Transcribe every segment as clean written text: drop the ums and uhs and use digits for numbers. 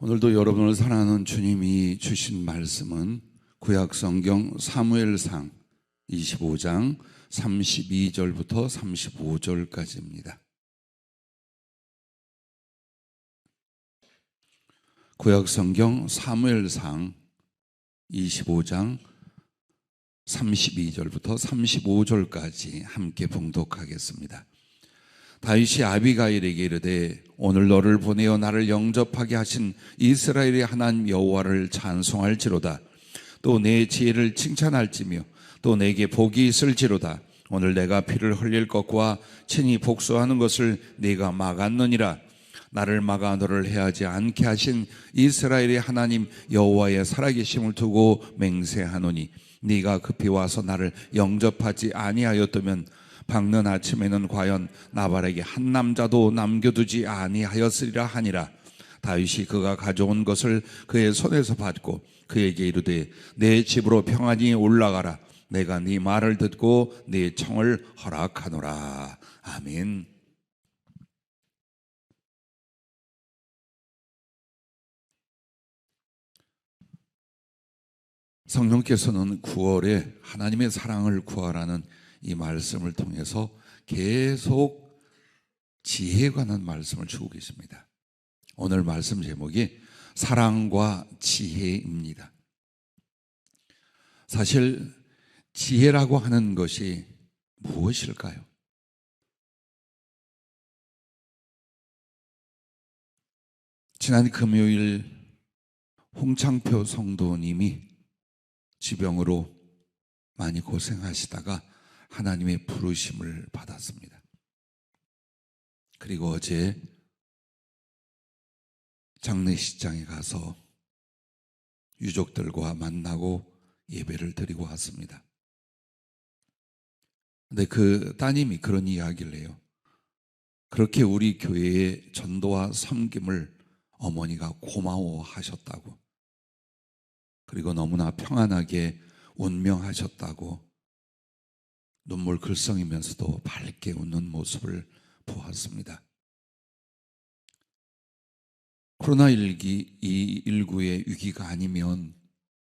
오늘도 여러분을 사랑하는 주님이 주신 말씀은 구약성경 사무엘상 25장 32절부터 35절까지입니다. 구약성경 사무엘상 25장 32절부터 35절까지 함께 봉독하겠습니다. 다윗이 아비가일에게 이르되 오늘 너를 보내어 나를 영접하게 하신 이스라엘의 하나님 여호와를 찬송할지로다. 또 내 지혜를 칭찬할지며 또 내게 복이 있을지로다. 오늘 내가 피를 흘릴 것과 친히 복수하는 것을 네가 막았느니라. 나를 막아 너를 해하지 않게 하신 이스라엘의 하나님 여호와의 살아계심을 두고 맹세하노니 네가 급히 와서 나를 영접하지 아니하였다면 밝는 아침에는 과연 나발에게 한 남자도 남겨두지 아니하였으리라 하니라. 다윗이 그가 가져온 것을 그의 손에서 받고 그에게 이르되 내 집으로 평안히 올라가라. 내가 네 말을 듣고 네 청을 허락하노라. 아멘. 성령께서는 9월에 하나님의 사랑을 구하라는 이 말씀을 통해서 계속 지혜에 관한 말씀을 주고 계십니다. 오늘 말씀 제목이 사랑과 지혜입니다. 사실 지혜라고 하는 것이 무엇일까요? 지난 금요일 홍창표 성도님이 지병으로 많이 고생하시다가 하나님의 부르심을 받았습니다. 그리고 어제 장례식장에 가서 유족들과 만나고 예배를 드리고 왔습니다. 근데 그 따님이 그런 이야기를 해요. 그렇게 우리 교회의 전도와 섬김을 어머니가 고마워하셨다고, 그리고 너무나 평안하게 운명하셨다고 눈물 글썽이면서도 밝게 웃는 모습을 보았습니다. 코로나19의 위기가 아니면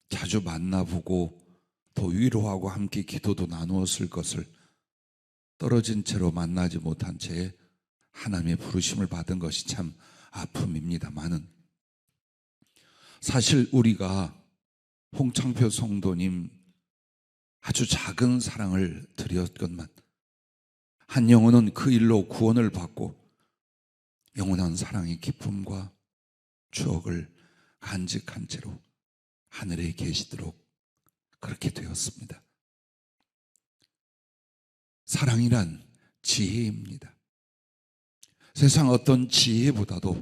자주 만나보고 더 위로하고 함께 기도도 나누었을 것을 떨어진 채로 만나지 못한 채 하나님의 부르심을 받은 것이 참 아픔입니다만은, 사실 우리가 홍창표 성도님 아주 작은 사랑을 드렸건만 한 영혼은 그 일로 구원을 받고 영원한 사랑의 기쁨과 추억을 간직한 채로 하늘에 계시도록 그렇게 되었습니다. 사랑이란 지혜입니다. 세상 어떤 지혜보다도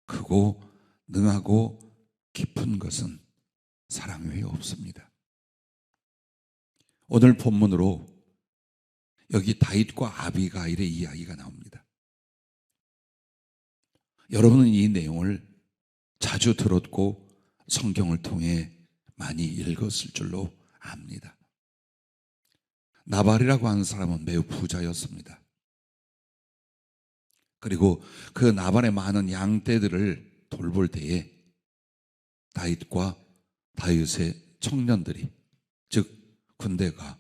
크고 능하고 깊은 것은 사랑 외에 없습니다. 오늘 본문으로 여기 다윗과 아비가일의 이야기가 나옵니다. 여러분은 이 내용을 자주 들었고 성경을 통해 많이 읽었을 줄로 압니다. 나발이라고 하는 사람은 매우 부자였습니다. 그리고 그 나발의 많은 양떼들을 돌볼 때에 다윗과 다윗의 청년들이, 즉 군대가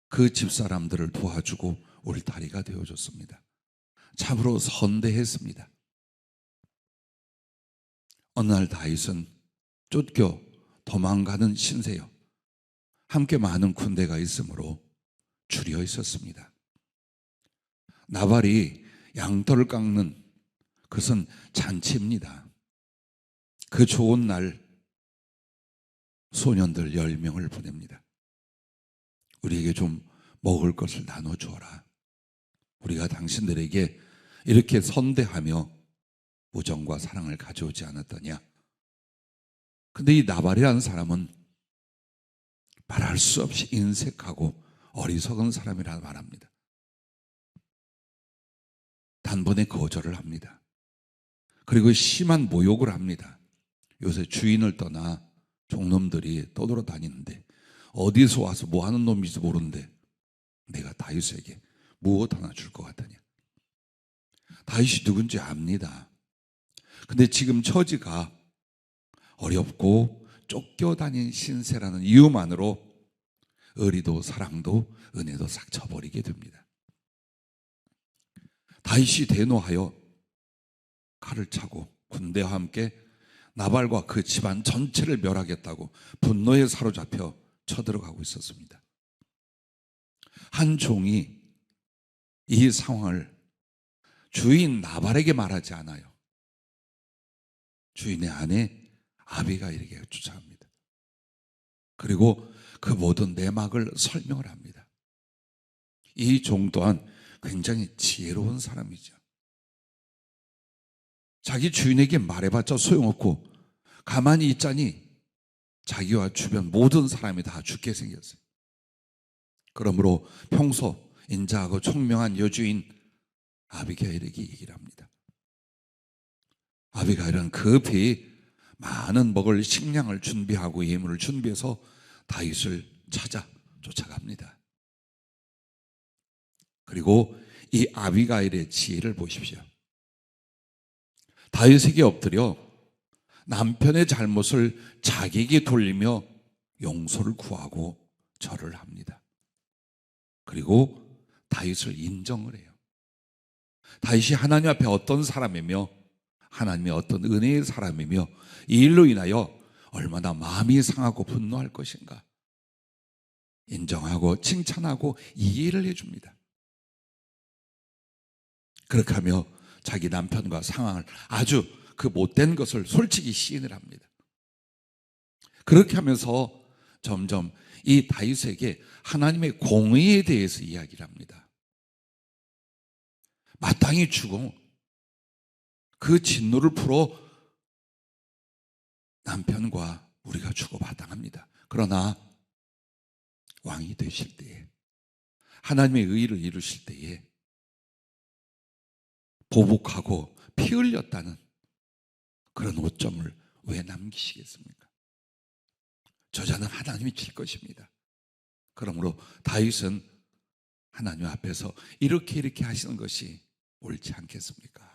그 집사람들을 도와주고 울타리가 되어줬습니다. 참으로 선대했습니다. 어느 날 다윗은 쫓겨 도망가는 신세여 함께 많은 군대가 있으므로 줄여 있었습니다. 나발이 양털을 깎는 그것은 잔치입니다. 그 좋은 날 소년들 10명을 보냅니다. 우리에게 좀 먹을 것을 나눠주어라. 우리가 당신들에게 이렇게 선대하며 우정과 사랑을 가져오지 않았더냐. 근데 이 나발이라는 사람은 말할 수 없이 인색하고 어리석은 사람이라 말합니다. 단번에 거절을 합니다. 그리고 심한 모욕을 합니다. 요새 주인을 떠나 종놈들이 떠돌아다니는데 어디서 와서 뭐 하는 놈인지 모르는데 내가 다윗에게 무엇 하나 줄 것 같으냐. 다윗이 누군지 압니다. 근데 지금 처지가 어렵고 쫓겨다닌 신세라는 이유만으로 의리도 사랑도 은혜도 싹 쳐버리게 됩니다. 다윗이 대노하여 칼을 차고 군대와 함께 나발과 그 집안 전체를 멸하겠다고 분노에 사로잡혀 쳐들어가고 있었습니다. 한 종이 이 상황을 주인 나발에게 말하지 않아요. 주인의 아내 아비가일에게 주장합니다. 그리고 그 모든 내막을 설명을 합니다. 이 종 또한 굉장히 지혜로운 사람이죠. 자기 주인에게 말해봤자 소용없고 가만히 있자니 자기와 주변 모든 사람이 다 죽게 생겼어요. 그러므로 평소 인자하고 총명한 여주인 아비가일에게 얘기를 합니다. 아비가일은 급히 많은 먹을 식량을 준비하고 예물을 준비해서 다윗을 찾아 쫓아갑니다. 그리고 이 아비가일의 지혜를 보십시오. 다윗에게 엎드려 남편의 잘못을 자기에게 돌리며 용서를 구하고 절을 합니다. 그리고 다윗을 인정을 해요. 다윗이 하나님 앞에 어떤 사람이며 하나님의 어떤 은혜의 사람이며 이 일로 인하여 얼마나 마음이 상하고 분노할 것인가 인정하고 칭찬하고 이해를 해줍니다. 그렇게 하며 자기 남편과 상황을 아주 그 못된 것을 솔직히 시인을 합니다. 그렇게 하면서 점점 이 다윗에게 하나님의 공의에 대해서 이야기를 합니다. 마땅히 죽어 그 진노를 풀어 남편과 우리가 죽어 마땅합니다. 그러나 왕이 되실 때에 하나님의 의를 이루실 때에 보복하고 피 흘렸다는 그런 오점을 왜 남기시겠습니까? 저자는 하나님이 칠 것입니다. 그러므로 다윗은 하나님 앞에서 이렇게 하시는 것이 옳지 않겠습니까?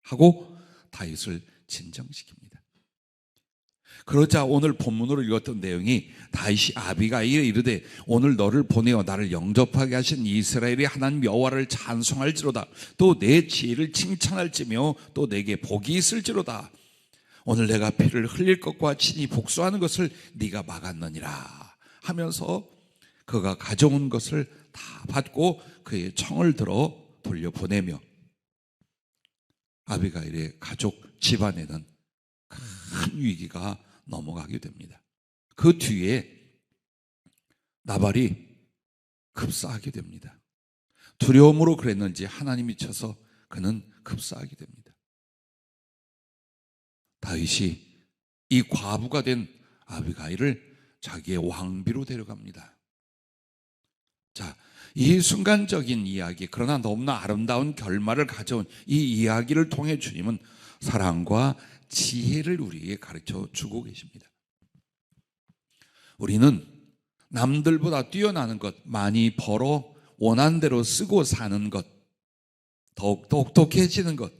하고 다윗을 진정시킵니다. 그러자 오늘 본문으로 읽었던 내용이 다윗이 아비가일에 이르되 오늘 너를 보내어 나를 영접하게 하신 이스라엘의 하나님 여호와를 찬송할지로다. 또 내 지혜를 칭찬할지며 또 내게 복이 있을지로다. 오늘 내가 피를 흘릴 것과 친히 복수하는 것을 네가 막았느니라 하면서 그가 가져온 것을 다 받고 그의 청을 들어 돌려보내며 아비가일의 가족 집안에는 큰 위기가 넘어가게 됩니다. 그 뒤에 나발이 급사하게 됩니다. 두려움으로 그랬는지 하나님이 쳐서 그는 급사하게 됩니다. 다윗이 이 과부가 된 아비가일을 자기의 왕비로 데려갑니다. 자, 이 순간적인 이야기, 그러나 너무나 아름다운 결말을 가져온 이 이야기를 통해 주님은 사랑과 지혜를 우리에게 가르쳐 주고 계십니다. 우리는 남들보다 뛰어나는 것, 많이 벌어 원하는 대로 쓰고 사는 것, 더욱 똑똑해지는 것,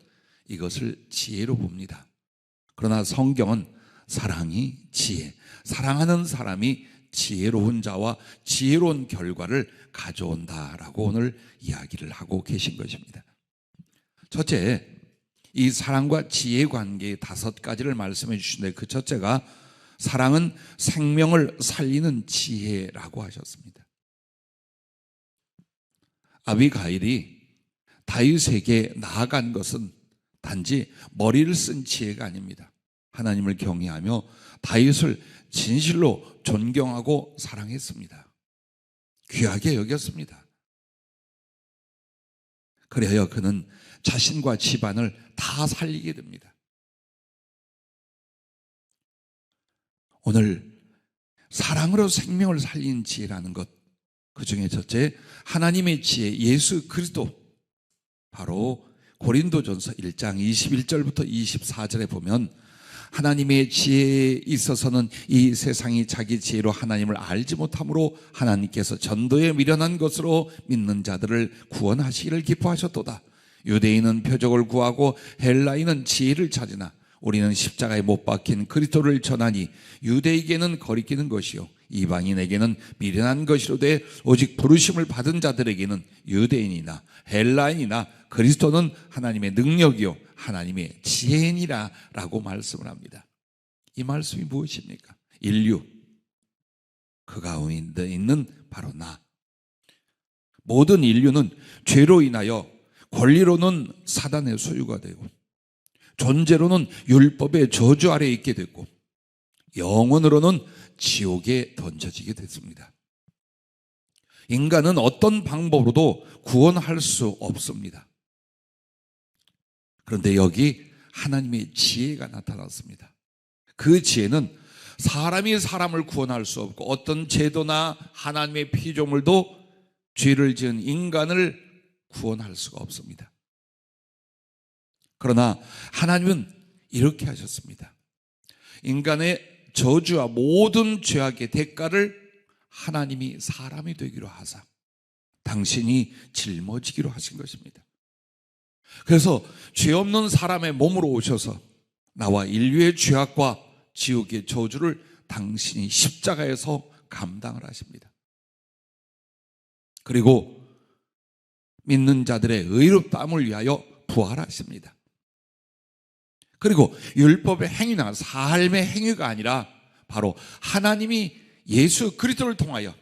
이것을 지혜로 봅니다. 그러나 성경은 사랑이 지혜, 사랑하는 사람이 지혜로운 자와 지혜로운 결과를 가져온다라고 오늘 이야기를 하고 계신 것입니다. 첫째, 이 사랑과 지혜 관계의 5가지를 말씀해 주시는데 그 첫째가 사랑은 생명을 살리는 지혜라고 하셨습니다. 아비가일이 다윗에게 나아간 것은 단지 머리를 쓴 지혜가 아닙니다. 하나님을 경외하며 다윗을 진실로 존경하고 사랑했습니다. 귀하게 여겼습니다. 그래야 그는 자신과 집안을 다 살리게 됩니다. 오늘 사랑으로 생명을 살리는 지혜라는 것, 그 중에 첫째 하나님의 지혜 예수 그리스도, 바로 고린도전서 1장 21절부터 24절에 보면 하나님의 지혜에 있어서는 이 세상이 자기 지혜로 하나님을 알지 못함으로 하나님께서 전도에 미련한 것으로 믿는 자들을 구원하시기를 기뻐하셨도다. 유대인은 표적을 구하고 헬라인은 지혜를 찾으나 우리는 십자가에 못 박힌 그리스도를 전하니 유대에게는 거리끼는 것이요 이방인에게는 미련한 것이로되 오직 부르심을 받은 자들에게는 유대인이나 헬라인이나 그리스도는 하나님의 능력이요 하나님의 지혜니라 라고 말씀을 합니다. 이 말씀이 무엇입니까? 인류, 그 가운데 있는 바로 나. 모든 인류는 죄로 인하여 권리로는 사단의 소유가 되고 존재로는 율법의 저주 아래에 있게 됐고 영혼으로는 지옥에 던져지게 됐습니다. 인간은 어떤 방법으로도 구원할 수 없습니다. 그런데 여기 하나님의 지혜가 나타났습니다. 그 지혜는 사람이 사람을 구원할 수 없고 어떤 제도나 하나님의 피조물도 죄를 지은 인간을 구원할 수가 없습니다. 그러나 하나님은 이렇게 하셨습니다. 인간의 저주와 모든 죄악의 대가를 하나님이 사람이 되기로 하사 당신이 짊어지기로 하신 것입니다. 그래서 죄 없는 사람의 몸으로 오셔서 나와 인류의 죄악과 지옥의 저주를 당신이 십자가에서 감당을 하십니다. 그리고 믿는 자들의 의롭다함을 위하여 부활하십니다. 그리고 율법의 행위나 삶의 행위가 아니라 바로 하나님이 예수 그리스도를 통하여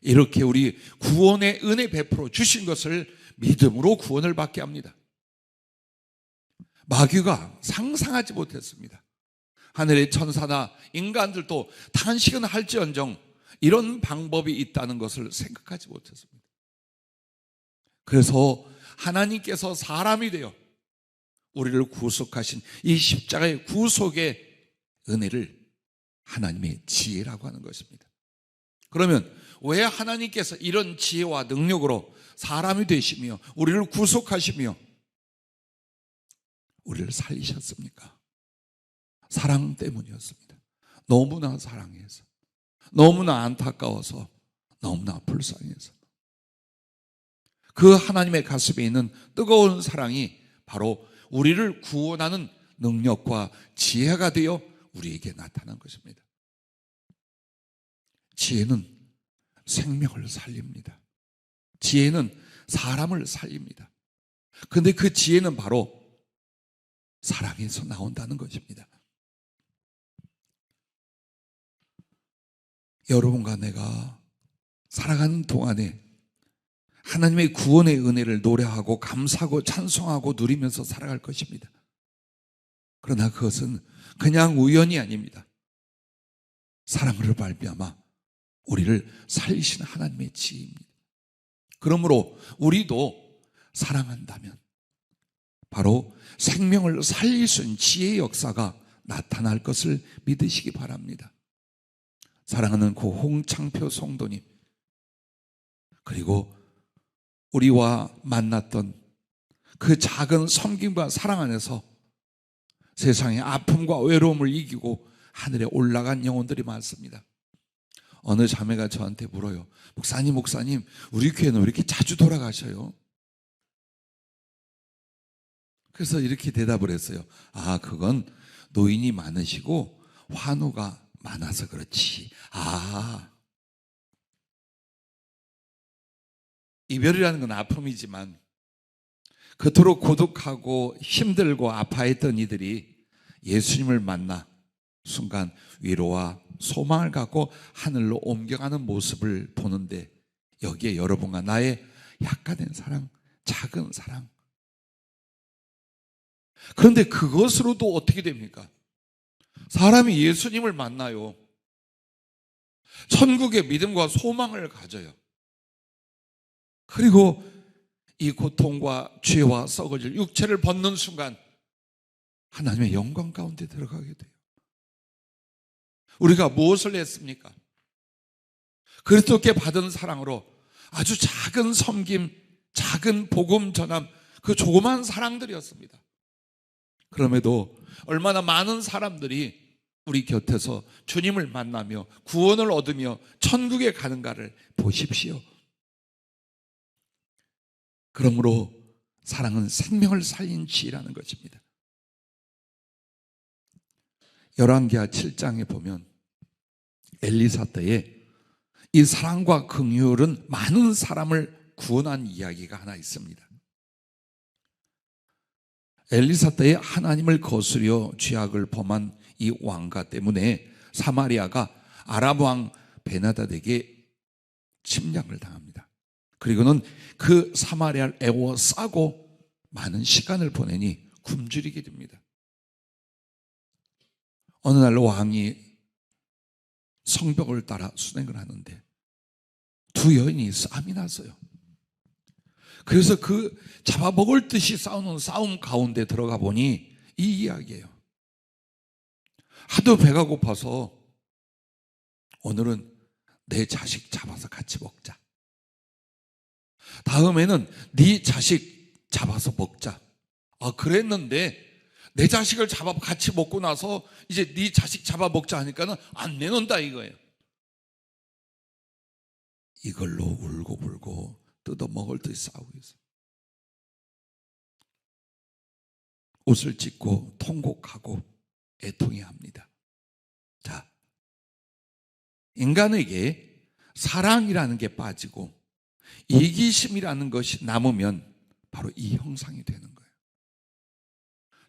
이렇게 우리 구원의 은혜 베풀어 주신 것을 믿음으로 구원을 받게 합니다. 마귀가 상상하지 못했습니다. 하늘의 천사나 인간들도 탄식은 할지언정 이런 방법이 있다는 것을 생각하지 못했습니다. 그래서 하나님께서 사람이 되어 우리를 구속하신 이 십자가의 구속의 은혜를 하나님의 지혜라고 하는 것입니다. 그러면 왜 하나님께서 이런 지혜와 능력으로 사람이 되시며 우리를 구속하시며 우리를 살리셨습니까? 사랑 때문이었습니다. 너무나 사랑해서, 너무나 안타까워서, 너무나 불쌍해서. 그 하나님의 가슴에 있는 뜨거운 사랑이 바로 우리를 구원하는 능력과 지혜가 되어 우리에게 나타난 것입니다. 지혜는 생명을 살립니다. 지혜는 사람을 살립니다. 그런데 그 지혜는 바로 사랑에서 나온다는 것입니다. 여러분과 내가 살아가는 동안에 하나님의 구원의 은혜를 노래하고 감사하고 찬송하고 누리면서 살아갈 것입니다. 그러나 그것은 그냥 우연이 아닙니다. 사랑으로 말미암아 우리를 살리시는 하나님의 지혜입니다. 그러므로 우리도 사랑한다면 바로 생명을 살릴 수 있는 지혜의 역사가 나타날 것을 믿으시기 바랍니다. 사랑하는 고 홍창표 성도님, 그리고 우리와 만났던 그 작은 섬김과 사랑 안에서 세상의 아픔과 외로움을 이기고 하늘에 올라간 영혼들이 많습니다. 어느 자매가 저한테 물어요. 목사님, 우리 교회는 왜 이렇게 자주 돌아가셔요? 그래서 이렇게 대답을 했어요. 그건 노인이 많으시고 환우가 많아서 그렇지. 이별이라는 건 아픔이지만 그토록 고독하고 힘들고 아파했던 이들이 예수님을 만나 순간 위로와 소망을 갖고 하늘로 옮겨가는 모습을 보는데 여기에 여러분과 나의 약간의 사랑, 작은 사랑. 그런데 그것으로도 어떻게 됩니까? 사람이 예수님을 만나요. 천국의 믿음과 소망을 가져요. 그리고 이 고통과 죄와 썩어질 육체를 벗는 순간 하나님의 영광 가운데 들어가게 돼요. 우리가 무엇을 했습니까? 그리스도께 받은 사랑으로 아주 작은 섬김, 작은 복음 전함, 그 조그만 사랑들이었습니다. 그럼에도 얼마나 많은 사람들이 우리 곁에서 주님을 만나며 구원을 얻으며 천국에 가는가를 보십시오. 그러므로 사랑은 생명을 살린 지혜라는 것입니다. 열왕기하 7장에 보면 엘리사 때에 이 사랑과 긍휼은 많은 사람을 구원한 이야기가 하나 있습니다. 엘리사 때에 하나님을 거스려 죄악을 범한 이 왕가 때문에 사마리아가 아람 왕 베나닷에게 침략을 당합니다. 그리고는 그 사마리아를 애워싸고 많은 시간을 보내니 굶주리게 됩니다. 어느 날 왕이 성벽을 따라 순행을 하는데 두 여인이 싸움이 났어요. 그래서 그 잡아먹을 듯이 싸우는 싸움 가운데 들어가 보니 이 이야기예요. 하도 배가 고파서 오늘은 내 자식 잡아서 같이 먹자. 다음에는 네 자식 잡아서 먹자. 그랬는데 내 자식을 잡아 같이 먹고 나서 이제 네 자식 잡아 먹자 하니까는 안 내놓는다 이거예요. 이걸로 울고불고 뜯어먹을 듯이 싸우고 있어요. 옷을 찢고 통곡하고 애통해합니다. 자, 인간에게 사랑이라는 게 빠지고 이기심이라는 것이 남으면 바로 이 형상이 되는 거예요.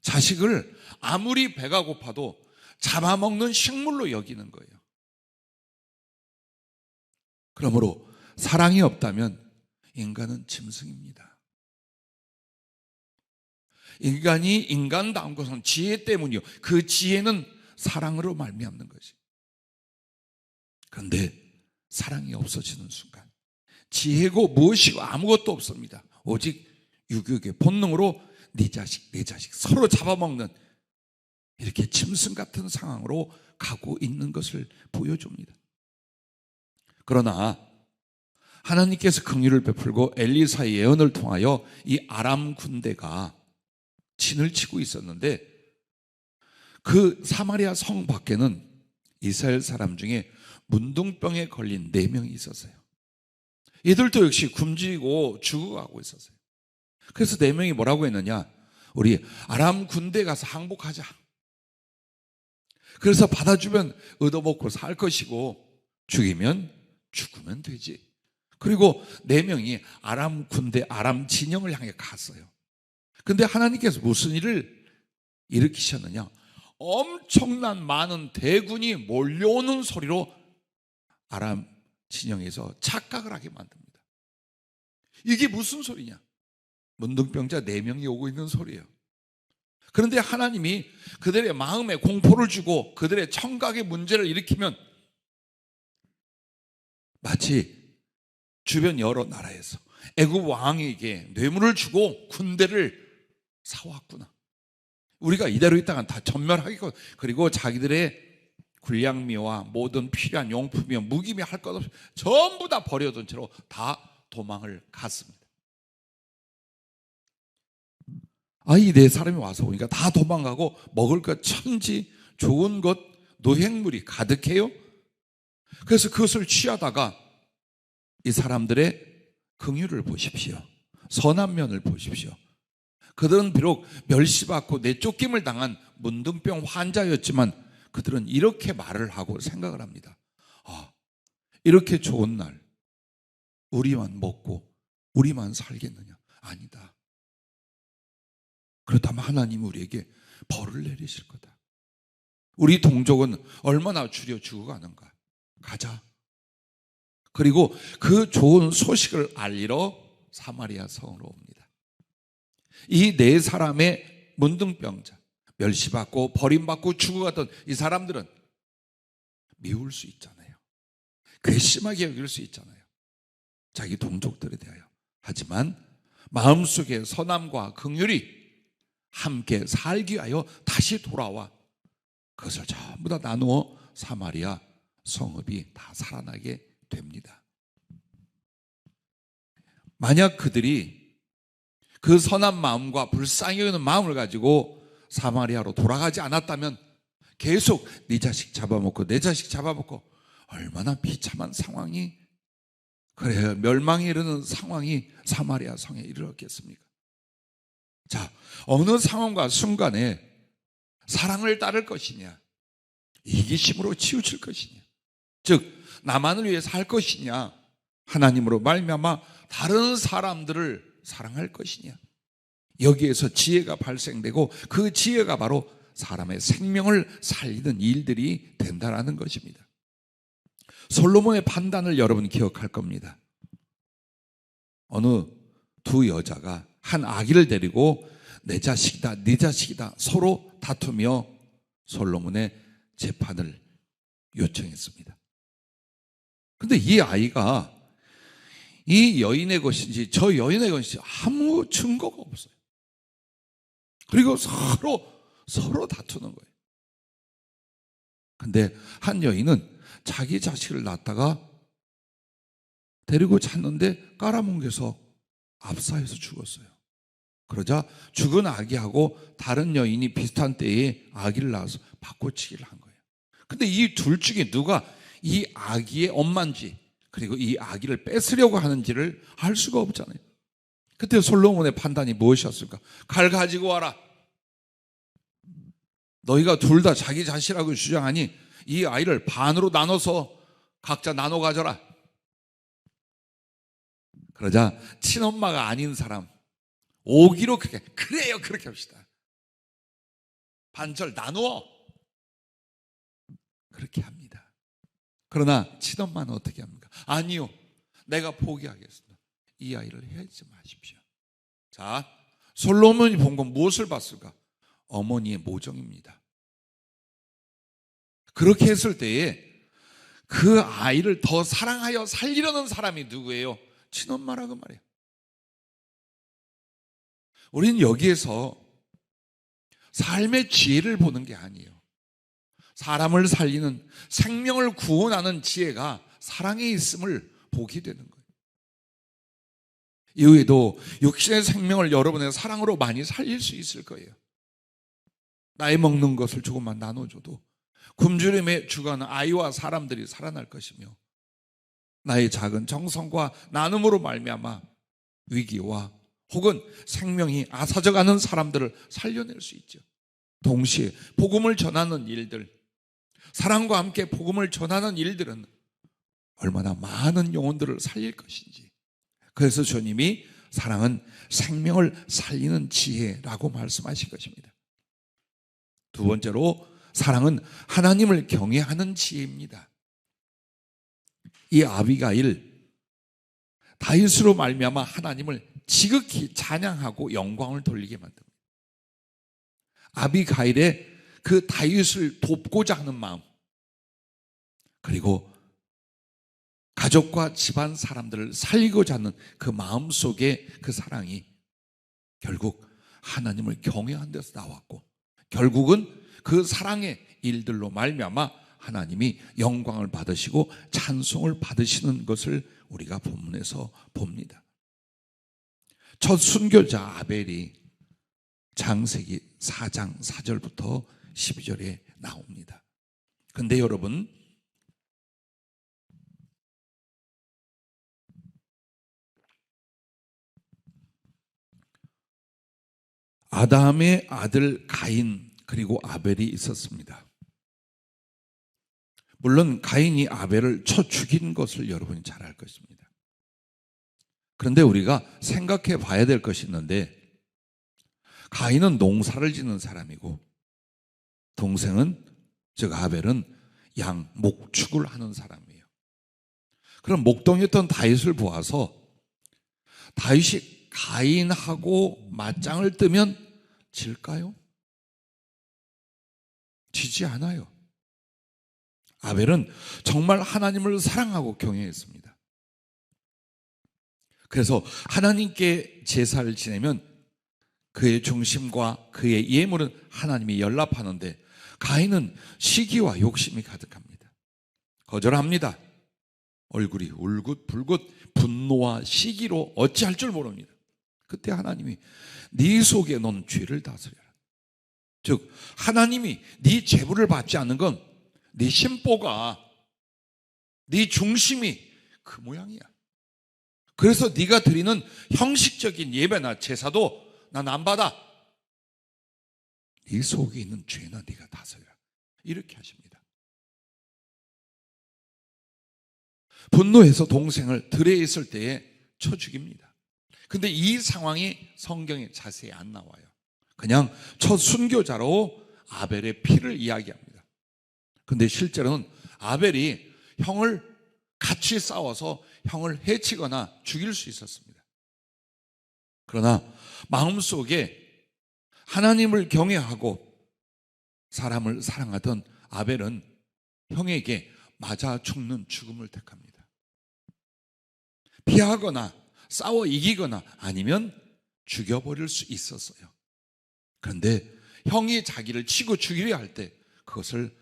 자식을 아무리 배가 고파도 잡아먹는 식물로 여기는 거예요. 그러므로 사랑이 없다면 인간은 짐승입니다. 인간이 인간다운 것은 지혜 때문이요. 그 지혜는 사랑으로 말미암는 것이. 그런데 사랑이 없어지는 순간 지혜고 무엇이고 아무것도 없습니다. 오직 유교의 본능으로 네 자식 내 자식 서로 잡아먹는 이렇게 짐승 같은 상황으로 가고 있는 것을 보여줍니다. 그러나 하나님께서 긍휼을 베풀고 엘리사의 예언을 통하여 이 아람 군대가 진을 치고 있었는데 그 사마리아 성 밖에는 이스라엘 사람 중에 문둥병에 걸린 4명이 있었어요. 이들도 역시 굶주리고 죽어가고 있었어요. 그래서 4명이 뭐라고 했느냐? 우리 아람 군대 가서 항복하자. 그래서 받아주면 얻어먹고 살 것이고 죽이면 죽으면 되지. 그리고 4명이 아람 군대, 아람 진영을 향해 갔어요. 근데 하나님께서 무슨 일을 일으키셨느냐? 엄청난 많은 대군이 몰려오는 소리로 아람 진영에서 착각을 하게 만듭니다. 이게 무슨 소리냐? 문둥병자 4명이 오고 있는 소리예요. 그런데 하나님이 그들의 마음에 공포를 주고 그들의 청각의 문제를 일으키면 마치 주변 여러 나라에서 애굽 왕에게 뇌물을 주고 군대를 사왔구나. 우리가 이대로 있다간 다 전멸하겠고, 그리고 자기들의 군량미와 모든 필요한 용품이며 무기며 할 것 없이 전부 다 버려둔 채로 다 도망을 갔습니다. 이 4사람이 와서 오니까 다 도망가고 먹을 것 천지 좋은 것 노획물이 가득해요. 그래서 그것을 취하다가 이 사람들의 긍휼을 보십시오. 선한 면을 보십시오. 그들은 비록 멸시받고 내쫓김을 당한 문둥병 환자였지만 그들은 이렇게 말을 하고 생각을 합니다. 이렇게 좋은 날 우리만 먹고 우리만 살겠느냐? 아니다. 그렇다면 하나님이 우리에게 벌을 내리실 거다. 우리 동족은 얼마나 줄여 죽어가는가? 가자. 그리고 그 좋은 소식을 알리러 사마리아 성으로 옵니다. 이 4사람의 문둥병자, 멸시받고 버림받고 죽어가던 이 사람들은 미울 수 있잖아요. 괘씸하게 여길 수 있잖아요. 자기 동족들에 대하여. 하지만 마음속에 선함과 긍휼이 함께 살기 위하여 다시 돌아와 그것을 전부 다 나누어 사마리아 성읍이 다 살아나게 됩니다. 만약 그들이 그 선한 마음과 불쌍히 여기는 마음을 가지고 사마리아로 돌아가지 않았다면 계속 네 자식 잡아먹고 내 자식 잡아먹고 얼마나 비참한 상황이, 그래야 멸망에 이르는 상황이 사마리아 성에 이르렀겠습니까? 자, 어느 상황과 순간에 사랑을 따를 것이냐, 이기심으로 치우칠 것이냐, 즉 나만을 위해서 할 것이냐, 하나님으로 말미암아 다른 사람들을 사랑할 것이냐, 여기에서 지혜가 발생되고 그 지혜가 바로 사람의 생명을 살리는 일들이 된다는 것입니다. 솔로몬의 판단을 여러분 기억할 겁니다. 어느 두 여자가 한 아기를 데리고 내 자식이다, 네 자식이다 서로 다투며 솔로몬의 재판을 요청했습니다. 그런데 이 아이가 이 여인의 것인지 저 여인의 것인지 아무 증거가 없어요. 그리고 서로 다투는 거예요. 근데 한 여인은 자기 자식을 낳다가 데리고 잤는데 깔아뭉개서 압사해서 죽었어요. 그러자 죽은 아기하고 다른 여인이 비슷한 때에 아기를 낳아서 바꿔치기를 한 거예요. 근데 이 둘 중에 누가 이 아기의 엄마인지 그리고 이 아기를 뺏으려고 하는지를 알 수가 없잖아요. 그때 솔로몬의 판단이 무엇이었을까? 칼 가지고 와라. 너희가 둘 다 자기 자식이라고 주장하니 이 아이를 반으로 나눠서 각자 나눠 가져라. 그러자 친엄마가 아닌 사람 오기로 그래요, 그렇게 합시다. 반절 나누어. 그렇게 합니다. 그러나 친엄마는 어떻게 합니까? 아니요, 내가 포기하겠습니다. 이 아이를 해하지 마십시오. 자, 솔로몬이 본 건 무엇을 봤을까? 어머니의 모정입니다. 그렇게 했을 때에 그 아이를 더 사랑하여 살리려는 사람이 누구예요? 친엄마라고 말이에요. 우리는 여기에서 삶의 지혜를 보는 게 아니에요. 사람을 살리는, 생명을 구원하는 지혜가 사랑에 있음을 보게 되는 거예요. 이후에도 육신의 생명을 여러분의 사랑으로 많이 살릴 수 있을 거예요. 나의 먹는 것을 조금만 나눠줘도 굶주림에 죽어가는 아이와 사람들이 살아날 것이며, 나의 작은 정성과 나눔으로 말미암아 위기와 혹은 생명이 앗아져가는 사람들을 살려낼 수 있죠. 동시에 복음을 전하는 일들, 사랑과 함께 복음을 전하는 일들은 얼마나 많은 영혼들을 살릴 것인지. 그래서 주님이 사랑은 생명을 살리는 지혜라고 말씀하신 것입니다. 두 번째로 사랑은 하나님을 경외하는 지혜입니다. 이 아비가일, 다윗으로 말미암아 하나님을 지극히 찬양하고 영광을 돌리게 만듭니다. 아비가일의 그 다윗을 돕고자 하는 마음, 그리고 가족과 집안 사람들을 살리고자 하는 그 마음 속에 그 사랑이 결국 하나님을 경외하는 데서 나왔고, 결국은 그 사랑의 일들로 말미암아 하나님이 영광을 받으시고 찬송을 받으시는 것을 우리가 본문에서 봅니다. 첫 순교자 아벨이 창세기 4장 4절부터 12절에 나옵니다. 근데 여러분, 아담의 아들 가인 그리고 아벨이 있었습니다. 물론 가인이 아벨을 쳐 죽인 것을 여러분이 잘 알 것입니다. 그런데 우리가 생각해 봐야 될 것이 있는데, 가인은 농사를 짓는 사람이고 동생은, 즉 아벨은 목축을 하는 사람이에요. 그럼 목동이었던 다윗을 보아서 다윗이 가인하고 맞짱을 뜨면 질까요? 지지 않아요. 아벨은 정말 하나님을 사랑하고 경외했습니다. 그래서 하나님께 제사를 지내면 그의 중심과 그의 예물은 하나님이 연락하는데, 가인은 시기와 욕심이 가득합니다. 거절합니다. 얼굴이 울긋불긋 분노와 시기로 어찌할 줄 모릅니다. 그때 하나님이 네 속에 놓은 죄를 다스려라. 즉 하나님이 네 제물을 받지 않는 건 네 심보가, 네 중심이 그 모양이야. 그래서 네가 드리는 형식적인 예배나 제사도 난 안 받아. 네 속에 있는 죄나 네가 다스려라. 이렇게 하십니다. 분노해서 동생을 들에 있을 때에 쳐 죽입니다. 근데 이 상황이 성경에 자세히 안 나와요. 그냥 첫 순교자로 아벨의 피를 이야기합니다. 근데 실제로는 아벨이 형을 같이 싸워서 형을 해치거나 죽일 수 있었습니다. 그러나 마음속에 하나님을 경외하고 사람을 사랑하던 아벨은 형에게 맞아 죽는 죽음을 택합니다. 피하거나 싸워 이기거나 아니면 죽여버릴 수 있었어요. 그런데 형이 자기를 치고 죽이려 할 때 그것을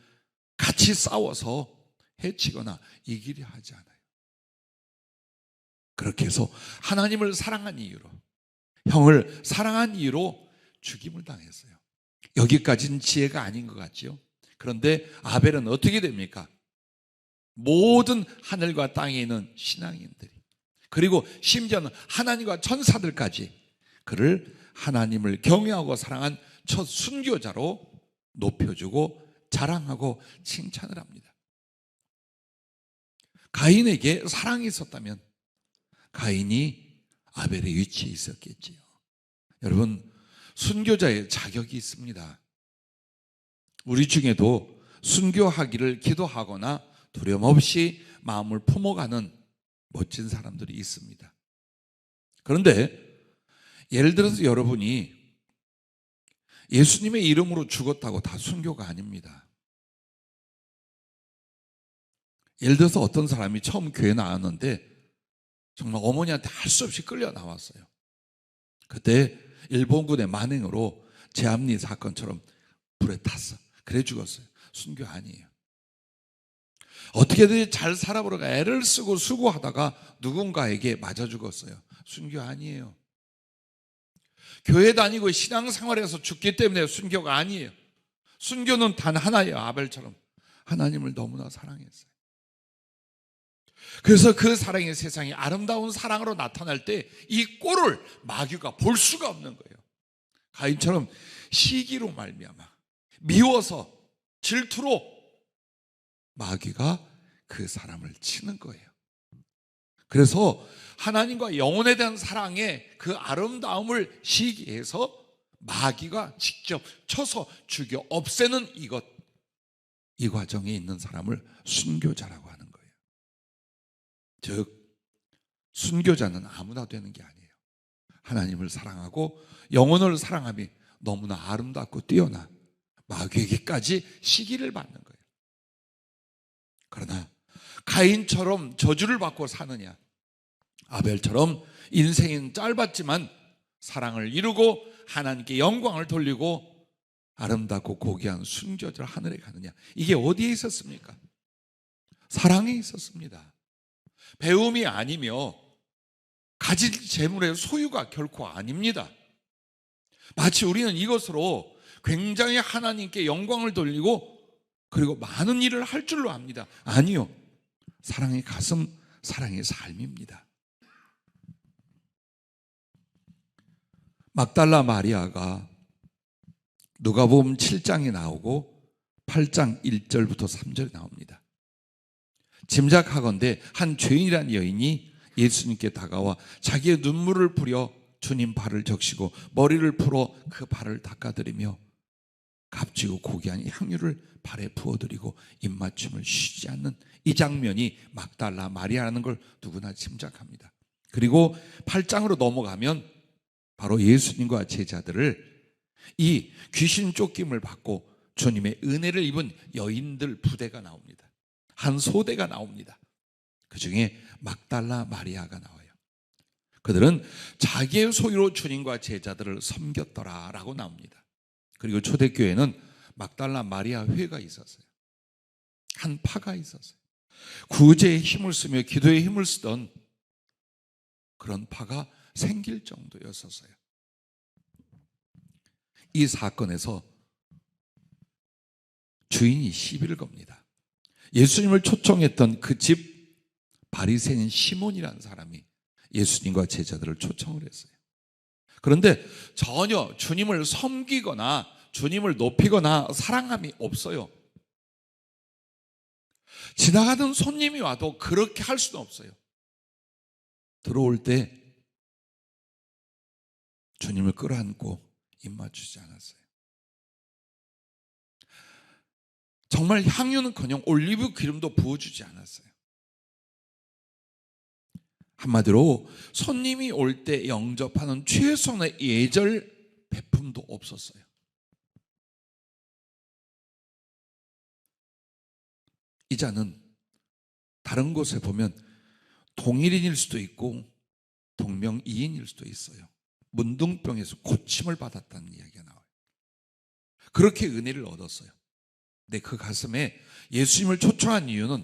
같이 싸워서 해치거나 이기려 하지 않아요. 그렇게 해서 하나님을 사랑한 이유로, 형을 사랑한 이유로 죽임을 당했어요. 여기까지는 지혜가 아닌 것 같죠. 그런데 아벨은 어떻게 됩니까? 모든 하늘과 땅에 있는 신앙인들이, 그리고 심지어는 하나님과 천사들까지 그를 하나님을 경외하고 사랑한 첫 순교자로 높여주고 자랑하고 칭찬을 합니다. 가인에게 사랑이 있었다면 가인이 아벨의 위치에 있었겠지요. 여러분, 순교자의 자격이 있습니다. 우리 중에도 순교하기를 기도하거나 두려움 없이 마음을 품어가는 멋진 사람들이 있습니다. 그런데 예를 들어서 여러분이 예수님의 이름으로 죽었다고 다 순교가 아닙니다. 예를 들어서 어떤 사람이 처음 교회 나왔는데 정말 어머니한테 할 수 없이 끌려 나왔어요. 그때 일본군의 만행으로 제암리 사건처럼 불에 탔어. 그래 죽었어요. 순교 아니에요. 어떻게든 잘 살아보려고 애를 쓰고 수고하다가 누군가에게 맞아 죽었어요. 순교 아니에요. 교회 다니고 신앙생활에서 죽기 때문에 순교가 아니에요. 순교는 단 하나예요. 아벨처럼 하나님을 너무나 사랑했어요. 그래서 그 사랑이 세상에 아름다운 사랑으로 나타날 때 이 꼴을 마귀가 볼 수가 없는 거예요. 가인처럼 시기로 말미암아 미워서 질투로 마귀가 그 사람을 치는 거예요. 그래서 하나님과 영혼에 대한 사랑의 그 아름다움을 시기해서 마귀가 직접 쳐서 죽여 없애는 이 과정에 있는 사람을 순교자라고 하는 거예요. 즉 순교자는 아무나 되는 게 아니에요. 하나님을 사랑하고 영혼을 사랑함이 너무나 아름답고 뛰어나 마귀에게까지 시기를 받는 거예요. 그러나 가인처럼 저주를 받고 사느냐, 아벨처럼 인생은 짧았지만 사랑을 이루고 하나님께 영광을 돌리고 아름답고 고귀한 순교자로 하늘에 가느냐, 이게 어디에 있었습니까? 사랑에 있었습니다. 배움이 아니며 가질 재물의 소유가 결코 아닙니다. 마치 우리는 이것으로 굉장히 하나님께 영광을 돌리고 그리고 많은 일을 할 줄로 압니다. 아니요. 사랑의 가슴, 사랑의 삶입니다. 막달라 마리아가 누가복음 7장에 나오고 8장 1절부터 3절에 나옵니다. 짐작하건대 한 죄인이란 여인이 예수님께 다가와 자기의 눈물을 뿌려 주님 발을 적시고 머리를 풀어 그 발을 닦아드리며 값지고 고귀한 향유를 발에 부어드리고 입맞춤을 쉬지 않는 이 장면이 막달라 마리아라는 걸 누구나 짐작합니다. 그리고 8장으로 넘어가면 바로 예수님과 제자들을 이 귀신 쫓김을 받고 주님의 은혜를 입은 여인들 부대가 나옵니다. 한 소대가 나옵니다. 그 중에 막달라 마리아가 나와요. 그들은 자기의 소유로 주님과 제자들을 섬겼더라라고 나옵니다. 그리고 초대교회는 막달라 마리아 회가 있었어요. 한 파가 있었어요. 구제에 힘을 쓰며 기도에 힘을 쓰던 그런 파가 생길 정도였었어요. 이 사건에서 주인이 시비를 겁니다. 예수님을 초청했던 그 집 바리새인 시몬이라는 사람이 예수님과 제자들을 초청을 했어요. 그런데 전혀 주님을 섬기거나 주님을 높이거나 사랑함이 없어요. 지나가던 손님이 와도 그렇게 할 수는 없어요. 들어올 때 주님을 끌어안고 입 맞추지 않았어요. 정말 향유는커녕 올리브 기름도 부어주지 않았어요. 한마디로 손님이 올 때 영접하는 최소한의 예절 베품도 없었어요. 이 자는 다른 곳에 보면 동일인일 수도 있고 동명이인일 수도 있어요. 문둥병에서 고침을 받았다는 이야기가 나와요. 그렇게 은혜를 얻었어요. 근데 그 가슴에 예수님을 초청한 이유는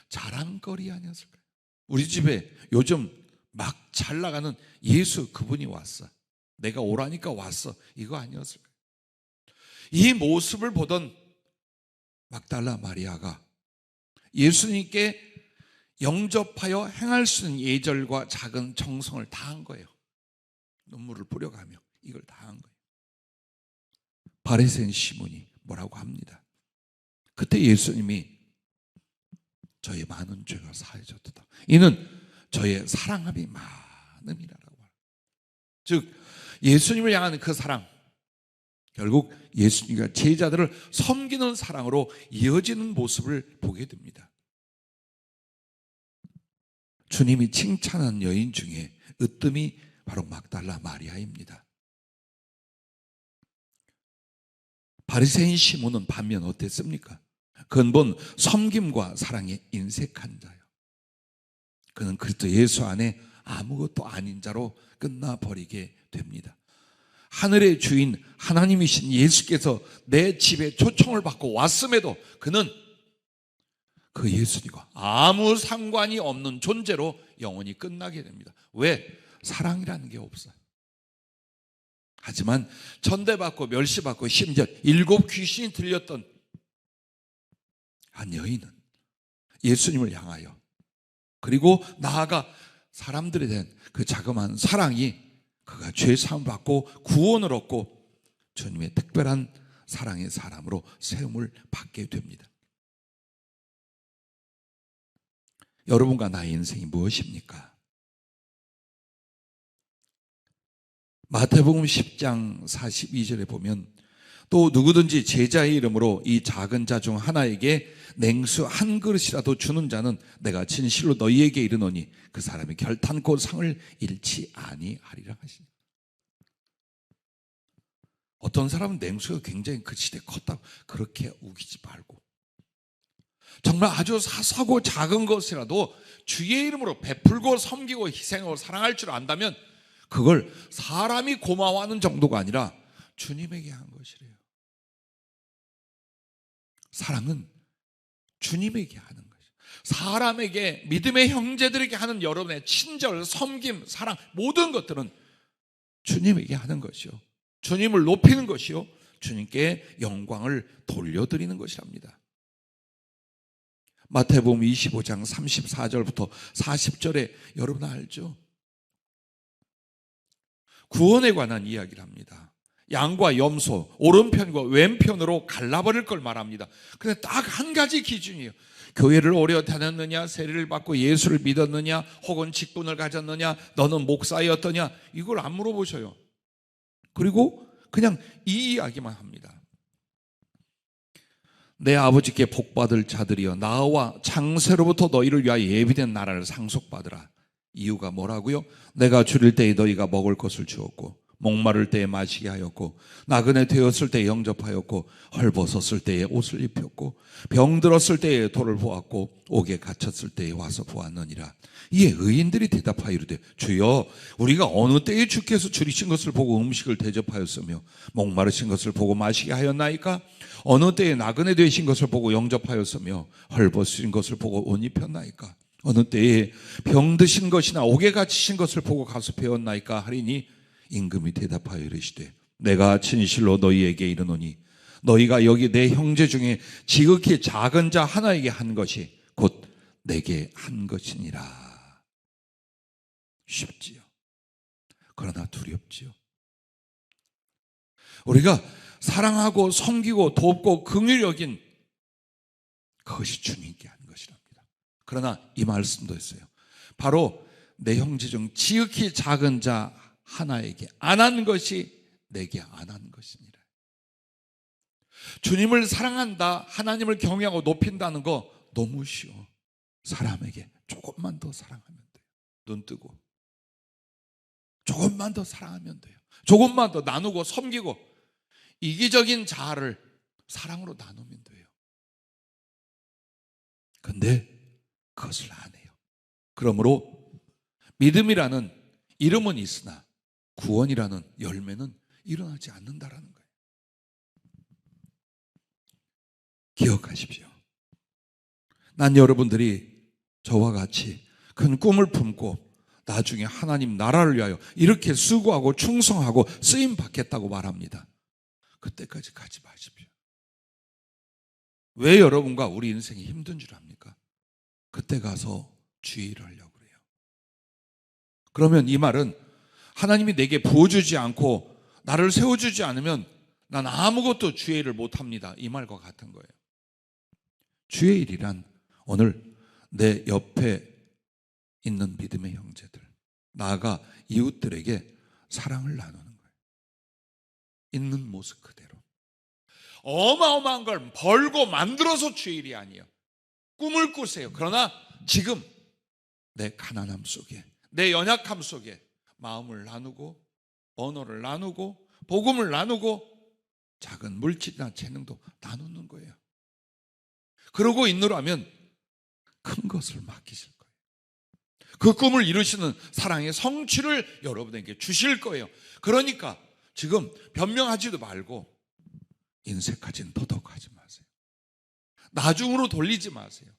자랑거리 아니었을까요? 우리 집에 요즘 막 잘 나가는 예수 그분이 왔어. 내가 오라니까 왔어. 이거 아니었을까요? 이 모습을 보던 막달라 마리아가 예수님께 영접하여 행할 수 있는 예절과 작은 정성을 다한 거예요. 눈물을 뿌려가며 이걸 다한 거예요. 바리새인 시몬이 뭐라고 합니다. 그때 예수님이 저의 많은 죄가 사해졌다. 이는 저의 사랑함이 많음이라고 말합니다. 즉 예수님을 향하는 그 사랑, 결국 예수님과 제자들을 섬기는 사랑으로 이어지는 모습을 보게 됩니다. 주님이 칭찬한 여인 중에 으뜸이 바로 막달라 마리아입니다. 바리새인 시몬은 반면 어땠습니까? 근본 섬김과 사랑에 인색한 자요. 그는 그리스도 예수 안에 아무것도 아닌 자로 끝나버리게 됩니다. 하늘의 주인 하나님이신 예수께서 내 집에 초청을 받고 왔음에도 그는 그 예수님과 아무 상관이 없는 존재로 영원히 끝나게 됩니다. 왜? 사랑이라는 게 없어요. 하지만 천대받고 멸시받고 심지어 7 귀신이 들렸던 한 여인은 예수님을 향하여 그리고 나아가 사람들에 대한 그 자그마한 사랑이 그가 죄사함 받고 구원을 얻고 주님의 특별한 사랑의 사람으로 세움을 받게 됩니다. 여러분과 나의 인생이 무엇입니까? 마태복음 10장 42절에 보면 또 누구든지 제자의 이름으로 이 작은 자 중 하나에게 냉수 한 그릇이라도 주는 자는 내가 진실로 너희에게 이르노니 그 사람이 결탄코 상을 잃지 아니하리라 하시니. 어떤 사람은 냉수가 굉장히 그 시대에 컸다고 그렇게 우기지 말고 정말 아주 사소하고 작은 것이라도 주의 이름으로 베풀고 섬기고 희생하고 사랑할 줄 안다면 그걸 사람이 고마워하는 정도가 아니라 주님에게 한 것이래요. 사랑은 주님에게 하는 것이에요. 사람에게, 믿음의 형제들에게 하는 여러분의 친절, 섬김, 사랑 모든 것들은 주님에게 하는 것이요, 주님을 높이는 것이요, 주님께 영광을 돌려드리는 것이랍니다. 마태복음 25장 34절부터 40절에 여러분 알죠? 구원에 관한 이야기를 합니다. 양과 염소 오른편과 왼편으로 갈라버릴 걸 말합니다. 근데 딱 한 가지 기준이에요. 교회를 오래 다녔느냐, 세례를 받고 예수를 믿었느냐, 혹은 직분을 가졌느냐, 너는 목사였더냐, 이걸 안 물어보셔요. 그리고 그냥 이 이야기만 합니다. 내 아버지께 복받을 자들이여 나와 창세로부터 너희를 위하여 예비된 나라를 상속받으라. 이유가 뭐라고요? 내가 줄일 때에 너희가 먹을 것을 주었고 목마를 때에 마시게 하였고 나그네 되었을 때에 영접하였고 헐벗었을 때에 옷을 입혔고 병들었을 때에 돌을 보았고 옥에 갇혔을 때에 와서 보았느니라. 이에 의인들이 대답하여 이르되 주여 우리가 어느 때에 주께서 줄이신 것을 보고 음식을 대접하였으며 목마르신 것을 보고 마시게 하였나이까? 어느 때에 나그네 되신 것을 보고 영접하였으며 헐벗으신 것을 보고 옷 입혔나이까? 어느 때에 병드신 것이나 옥에 갇히신 것을 보고 가서 배웠나이까 하리니 임금이 대답하여 이르시되 내가 진실로 너희에게 이르노니 너희가 여기 내 형제 중에 지극히 작은 자 하나에게 한 것이 곧 내게 한 것이니라. 쉽지요. 그러나 두렵지요. 우리가 사랑하고 섬기고 돕고 긍휼히 여긴 그것이 주님께 한 것이랍니다. 그러나 이 말씀도 있어요. 바로 내 형제 중 지극히 작은 자 하나에게 안 한 것이 내게 안 한 것이니라. 주님을 사랑한다, 하나님을 경외하고 높인다는 거 너무 쉬워. 사람에게 조금만 더 사랑하면 돼요. 눈 뜨고 조금만 더 사랑하면 돼요. 조금만 더 나누고 섬기고 이기적인 자아를 사랑으로 나누면 돼요. 근데 그것을 안 해요. 그러므로 믿음이라는 이름은 있으나 구원이라는 열매는 일어나지 않는다라는 거예요. 기억하십시오. 난 여러분들이 저와 같이 큰 꿈을 품고 나중에 하나님 나라를 위하여 이렇게 수고하고 충성하고 쓰임 받겠다고 말합니다. 그때까지 가지 마십시오. 왜 여러분과 우리 인생이 힘든 줄 압니까? 그때 가서 주의 일을 하려고 그래요. 그러면 이 말은 하나님이 내게 부어주지 않고 나를 세워주지 않으면 난 아무것도 주의 일을 못합니다. 이 말과 같은 거예요. 주의 일이란 오늘 내 옆에 있는 믿음의 형제들, 나아가 이웃들에게 사랑을 나누는 거예요. 있는 모습 그대로. 어마어마한 걸 벌고 만들어서 주의 일이 아니에요. 꿈을 꾸세요. 그러나 지금 내 가난함 속에, 내 연약함 속에 마음을 나누고 언어를 나누고 복음을 나누고 작은 물질이나 재능도 나누는 거예요. 그러고 있노라면 큰 것을 맡기실 거예요. 그 꿈을 이루시는 사랑의 성취를 여러분에게 주실 거예요. 그러니까 지금 변명하지도 말고 인색하진 더덕하지 마세요. 나중으로 돌리지 마세요.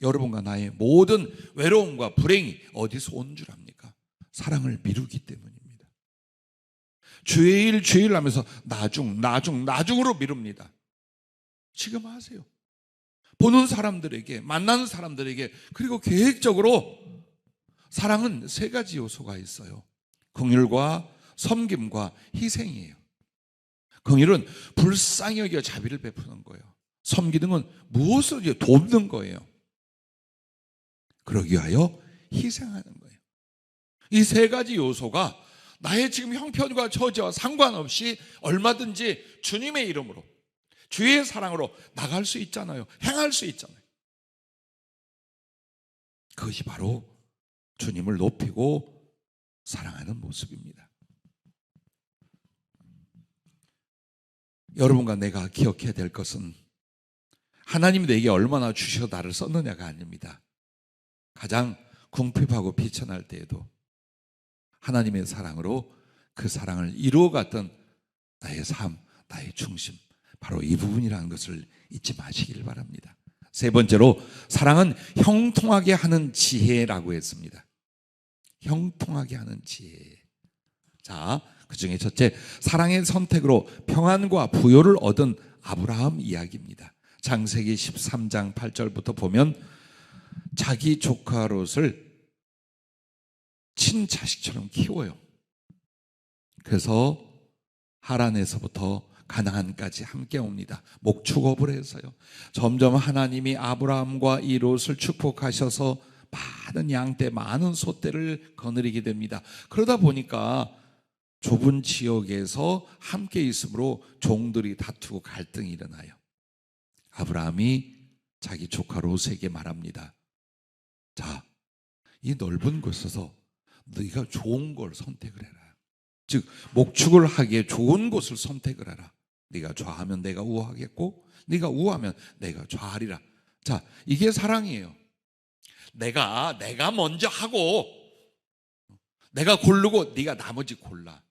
여러분과 나의 모든 외로움과 불행이 어디서 온 줄 압니까? 사랑을 미루기 때문입니다. 주의 일 하면서 나중으로 미룹니다. 지금 하세요. 보는 사람들에게, 만나는 사람들에게, 그리고 계획적으로. 사랑은 세 가지 요소가 있어요. 긍휼과 섬김과 희생이에요. 긍휼은 불쌍히 여겨 자비를 베푸는 거예요. 섬기는 건 무엇을 돕는 거예요. 그러기 위하여 희생하는 거예요. 이 세 가지 요소가 나의 지금 형편과 처지와 상관없이 얼마든지 주님의 이름으로, 주의 사랑으로 나갈 수 있잖아요. 행할 수 있잖아요. 그것이 바로 주님을 높이고 사랑하는 모습입니다. 여러분과 내가 기억해야 될 것은 하나님이 내게 얼마나 주셔 나를 썼느냐가 아닙니다. 가장 궁핍하고 비천할 때에도 하나님의 사랑으로 그 사랑을 이루어갔던 나의 삶, 나의 중심, 바로 이 부분이라는 것을 잊지 마시길 바랍니다. 세 번째로 사랑은 형통하게 하는 지혜라고 했습니다. 형통하게 하는 지혜. 자, 그 중에 첫째, 사랑의 선택으로 평안과 부요를 얻은 아브라함 이야기입니다. 창세기 13장 8절부터 보면 자기 조카 롯을 친자식처럼 키워요. 그래서 하란에서부터 가나안까지 함께 옵니다. 목축업을 해서요. 점점 하나님이 아브라함과 이 롯을 축복하셔서 많은 양떼, 많은 소떼를 거느리게 됩니다. 그러다 보니까 좁은 지역에서 함께 있으므로 종들이 다투고 갈등이 일어나요. 아브라함이 자기 조카 롯에게 말합니다. 자, 이 넓은 곳에서 네가 좋은 걸 선택을 해라. 즉 목축을 하기에 좋은 곳을 선택을 해라. 네가 좌하면 내가 우하겠고 네가 우하면 내가 좌하리라. 자, 이게 사랑이에요. 내가 먼저 하고 내가 고르고 네가 나머지 골라.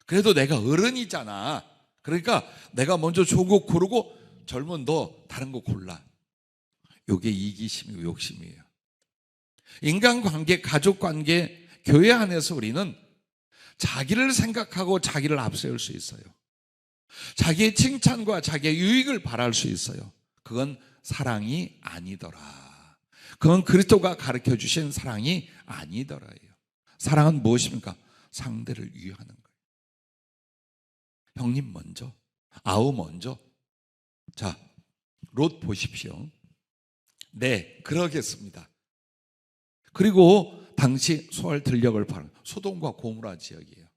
그래도 내가 어른이잖아. 그러니까 내가 먼저 좋은 거 고르고 젊은 너 다른 거 골라. 이게 이기심이고 욕심이에요. 인간관계, 가족관계, 교회 안에서 우리는 자기를 생각하고 자기를 앞세울 수 있어요. 자기의 칭찬과 자기의 유익을 바랄 수 있어요. 그건 사랑이 아니더라. 그건 그리스도가 가르쳐 주신 사랑이 아니더라예요. 사랑은 무엇입니까? 상대를 위하는 거예요. 형님 먼저, 아우 먼저. 자, 롯 보십시오. 네, 그러겠습니다. 그리고 당시 소알 들녘을 파는 소돔과 고모라 지역이에요.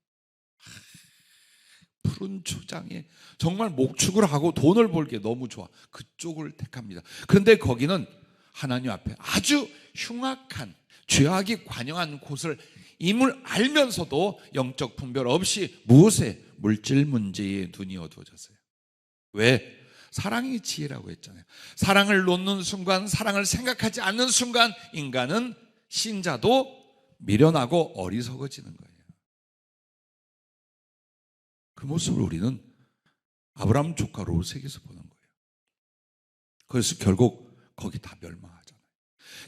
푸른 초장에 정말 목축을 하고 돈을 벌기에 너무 좋아. 그쪽을 택합니다. 그런데 거기는 하나님 앞에 아주 흉악한 죄악이 관영한 곳을 임을 알면서도 영적 분별 없이 무엇에 물질 문제에 눈이 어두워졌어요. 왜? 사랑이 지혜라고 했잖아요. 사랑을 놓는 순간, 사랑을 생각하지 않는 순간 인간은, 신자도 미련하고 어리석어지는 거예요. 그 모습을 우리는 아브라함 조카 롯에게서 보는 거예요. 그래서 결국 거기 다 멸망하잖아요.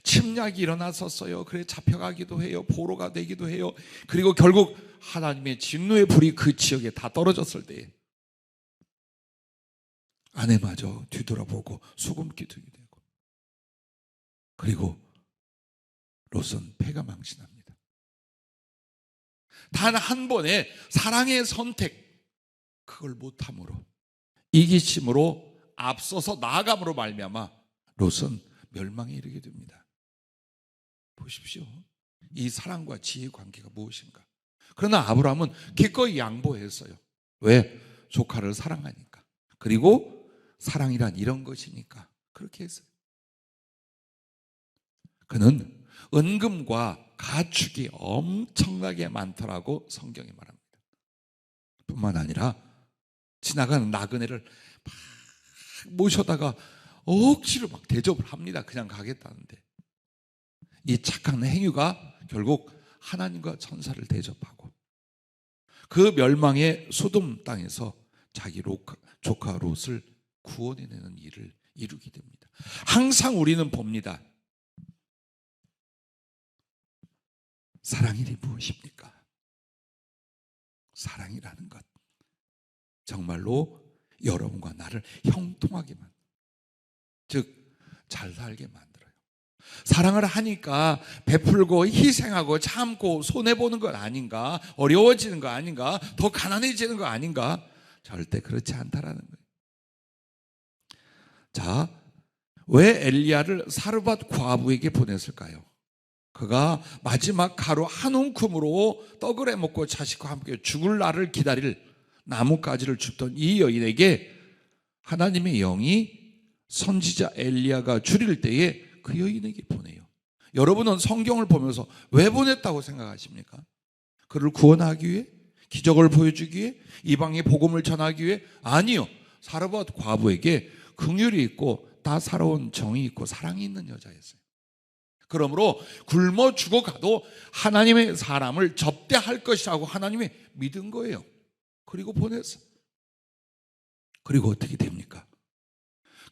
침략이 일어났었어요. 그래 잡혀가기도 해요. 포로가 되기도 해요. 그리고 결국 하나님의 진노의 불이 그 지역에 다 떨어졌을 때 아내마저 뒤돌아보고 소금 기둥이 되고, 그리고 롯은 패가 망신합니다. 단 한 번의 사랑의 선택, 그걸 못함으로, 이기심으로, 앞서서 나아감으로 말미암아 롯은 멸망에 이르게 됩니다. 보십시오. 이 사랑과 지혜의 관계가 무엇인가? 그러나 아브라함은 기꺼이 양보했어요. 왜? 조카를 사랑하니까. 그리고 사랑이란 이런 것이니까 그렇게 했어요. 그는 은금과 가축이 엄청나게 많더라고 성경이 말합니다. 뿐만 아니라 지나가는 나그네를 막 모셔다가 억지로 막 대접을 합니다. 그냥 가겠다는데. 이 착한 행위가 결국 하나님과 천사를 대접하고 그 멸망의 소돔 땅에서 자기 조카 롯을 구원해내는 일을 이루게 됩니다. 항상 우리는 봅니다. 사랑이 무엇입니까? 사랑이라는 것, 정말로 여러분과 나를 형통하게 만들어요. 즉 잘 살게 만들어요. 사랑을 하니까 베풀고 희생하고 참고 손해보는 것 아닌가? 어려워지는 거 아닌가? 더 가난해지는 거 아닌가? 절대 그렇지 않다라는 거예요. 자, 왜 엘리야를 사르밧 과부에게 보냈을까요? 그가 마지막 가루 한 움큼으로 떡을 해먹고 자식과 함께 죽을 날을 기다릴 나뭇가지를 줍던 이 여인에게 하나님의 영이 선지자 엘리야가 줄일 때에 그 여인에게 보내요. 여러분은 성경을 보면서 왜 보냈다고 생각하십니까? 그를 구원하기 위해? 기적을 보여주기 위해? 이방의 복음을 전하기 위해? 아니요. 사르밧 과부에게 긍휼이 있고 다사로운 정이 있고 사랑이 있는 여자였어요. 그러므로 굶어 죽어가도 하나님의 사람을 접대할 것이라고 하나님이 믿은 거예요. 그리고 보냈어요. 그리고 어떻게 됩니까?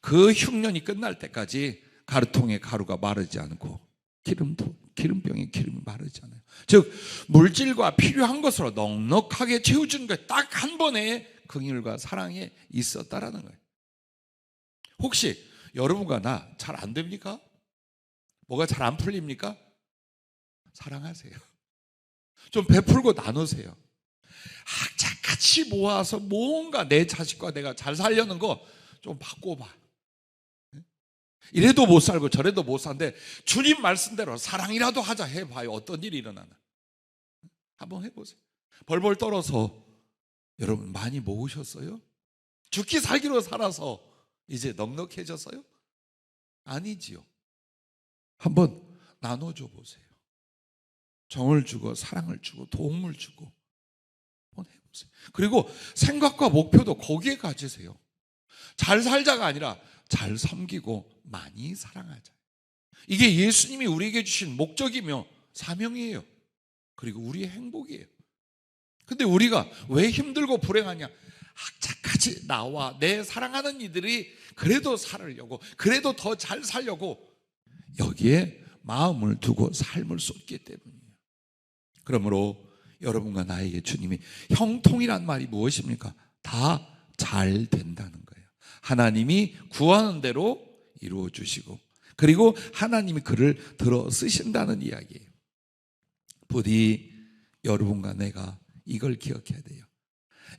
그 흉년이 끝날 때까지 가루통에 가루가 마르지 않고 기름병에 기름이 마르지 않아요. 즉 물질과 필요한 것으로 넉넉하게 채워주는 것, 딱 한 번의 긍휼과 사랑이 있었다라는 거예요. 혹시 여러분과 나 잘 안 됩니까? 뭐가 잘 안 풀립니까? 사랑하세요. 좀 베풀고 나누세요. 악착같이 모아서 뭔가 내 자식과 내가 잘 살려는 거 좀 바꿔봐. 이래도 못 살고 저래도 못 사는데 주님 말씀대로 사랑이라도 하자 해봐요. 어떤 일이 일어나나. 한번 해보세요. 벌벌 떨어서 여러분 많이 모으셨어요? 죽기 살기로 살아서 이제 넉넉해졌어요? 아니지요. 한번 나눠줘 보세요. 정을 주고 사랑을 주고 도움을 주고 한번 해보세요. 그리고 생각과 목표도 거기에 가지세요. 잘 살자가 아니라 잘 섬기고 많이 사랑하자. 이게 예수님이 우리에게 주신 목적이며 사명이에요. 그리고 우리의 행복이에요. 근데 우리가 왜 힘들고 불행하냐? 악착같이 나와 내 사랑하는 이들이 그래도 살으려고, 그래도 더 잘 살려고 여기에 마음을 두고 삶을 쏟기 때문이에요. 그러므로 여러분과 나에게 주님이 형통이란 말이 무엇입니까? 다 잘 된다는 거예요. 하나님이 구하는 대로 이루어 주시고, 그리고 하나님이 그를 들어 쓰신다는 이야기예요. 부디 여러분과 내가 이걸 기억해야 돼요.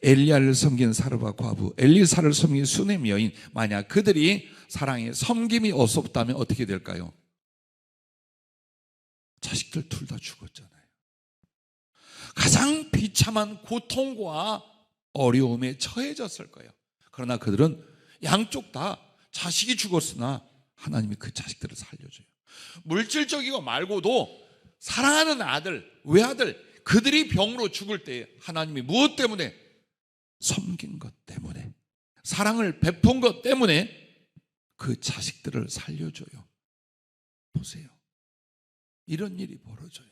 엘리야를 섬긴 사르밧 과부, 엘리사를 섬긴 수넴 여인, 만약 그들이 사랑에 섬김이 없었다면 어떻게 될까요? 자식들 둘 다 죽었잖아요. 가장 비참한 고통과 어려움에 처해졌을 거예요. 그러나 그들은 양쪽 다 자식이 죽었으나 하나님이 그 자식들을 살려줘요. 물질적이고 말고도 사랑하는 아들, 외아들, 그들이 병으로 죽을 때 하나님이 무엇 때문에? 섬긴 것 때문에, 사랑을 베푼 것 때문에 그 자식들을 살려줘요. 보세요. 이런 일이 벌어져요.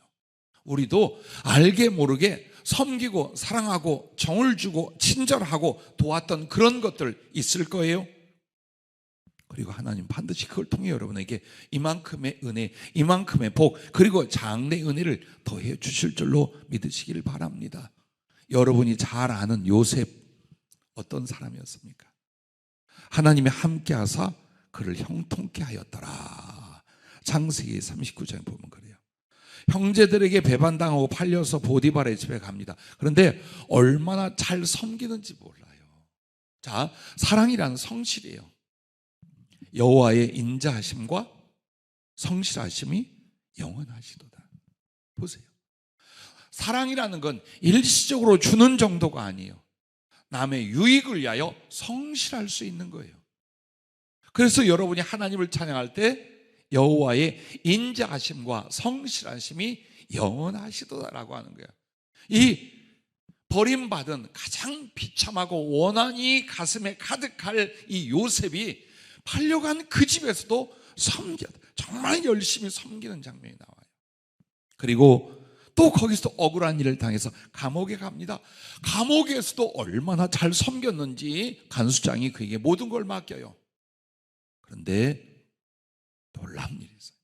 우리도 알게 모르게 섬기고 사랑하고 정을 주고 친절하고 도왔던 그런 것들 있을 거예요. 그리고 하나님 반드시 그걸 통해 여러분에게 이만큼의 은혜, 이만큼의 복, 그리고 장래 은혜를 더해 주실 줄로 믿으시길 바랍니다. 여러분이 잘 아는 요셉, 어떤 사람이었습니까? 하나님이 함께 하사 그를 형통케 하였더라. 창세기 39장에 보면 그래요. 형제들에게 배반당하고 팔려서 보디발의 집에 갑니다. 그런데 얼마나 잘 섬기는지 몰라요. 자, 사랑이란 성실이에요. 여호와의 인자하심과 성실하심이 영원하시도다. 보세요. 사랑이라는 건 일시적으로 주는 정도가 아니에요. 남의 유익을 위하여 성실할 수 있는 거예요. 그래서 여러분이 하나님을 찬양할 때 여호와의 인자하심과 성실하심이 영원하시도다라고 하는 거예요. 이 버림받은 가장 비참하고 원한이 가슴에 가득할 이 요셉이 팔려간 그 집에서도 정말 열심히 섬기는 장면이 나와요. 그리고 또 거기서 억울한 일을 당해서 감옥에 갑니다. 감옥에서도 얼마나 잘 섬겼는지 간수장이 그에게 모든 걸 맡겨요. 그런데 놀라운 일이 있어요.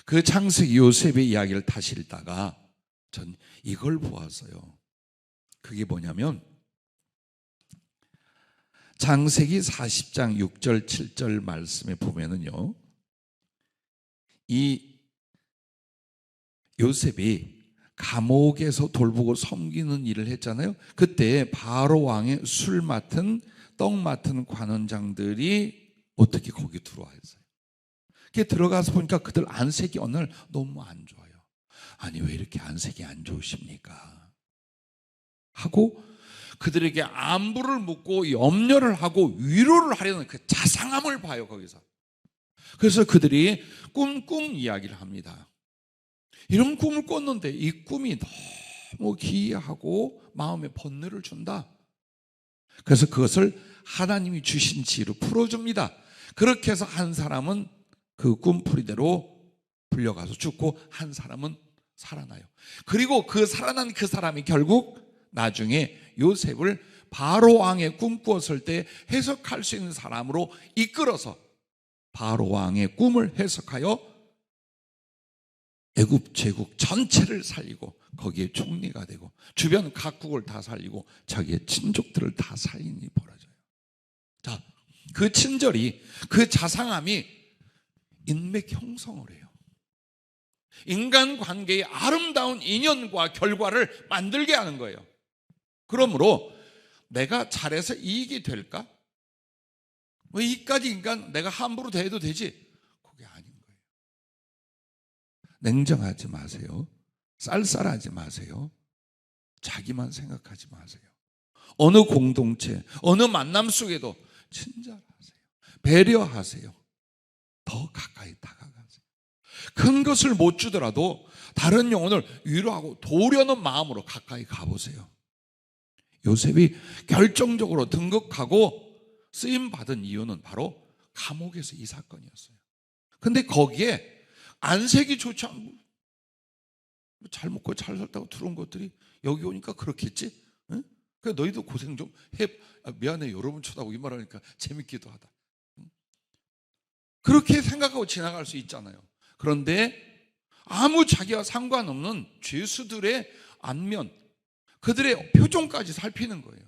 그 창세기 요셉의 이야기를 다시 읽다가 전 이걸 보았어요. 그게 뭐냐면 창세기 40장 6절 7절 말씀에 보면은요, 이 요셉이 감옥에서 돌보고 섬기는 일을 했잖아요. 그때 바로 왕의 술 맡은 떡 맡은 관원장들이 어떻게 거기 들어와 있어요. 그게 들어가서 보니까 그들 안색이 어느 날 너무 안 좋아요. 아니 왜 이렇게 안색이 안 좋으십니까? 하고 그들에게 안부를 묻고 염려를 하고 위로를 하려는 그 자상함을 봐요 거기서. 그래서 그들이 꿈 이야기를 합니다. 이런 꿈을 꿨는데 이 꿈이 너무 기이하고 마음에 번뇌를 준다. 그래서 그것을 하나님이 주신 지혜로 풀어줍니다. 그렇게 해서 한 사람은 그 꿈풀이대로 불려가서 죽고 한 사람은 살아나요. 그리고 그 살아난 그 사람이 결국 나중에 요셉을 바로 왕의 꿈 꾸었을 때 해석할 수 있는 사람으로 이끌어서 바로 왕의 꿈을 해석하여 애굽 제국 전체를 살리고 거기에 총리가 되고 주변 각국을 다 살리고 자기의 친족들을 다 살린 일이 벌어져요. 자, 그 친절이, 그 자상함이 인맥 형성을 해요. 인간관계의 아름다운 인연과 결과를 만들게 하는 거예요. 그러므로 내가 잘해서 이익이 될까? 뭐 이까지 인간 내가 함부로 대해도 되지? 그게 아닌 거예요. 냉정하지 마세요. 쌀쌀하지 마세요. 자기만 생각하지 마세요. 어느 공동체, 어느 만남 속에도 친절하세요. 배려하세요. 더 가까이 다가가세요. 큰 것을 못 주더라도 다른 영혼을 위로하고 도우려는 마음으로 가까이 가보세요. 요셉이 결정적으로 등극하고 쓰임받은 이유는 바로 감옥에서 이 사건이었어요. 근데 거기에 안색이 좋지 않고 잘 먹고 잘 살다고 들어온 것들이 여기 오니까 그렇겠지? 응? 그래 너희도 고생 좀 해. 미안해 여러분 쳐다보기 말하니까 재밌기도 하다. 그렇게 생각하고 지나갈 수 있잖아요. 그런데 아무 자기와 상관없는 죄수들의 안면, 그들의 표정까지 살피는 거예요.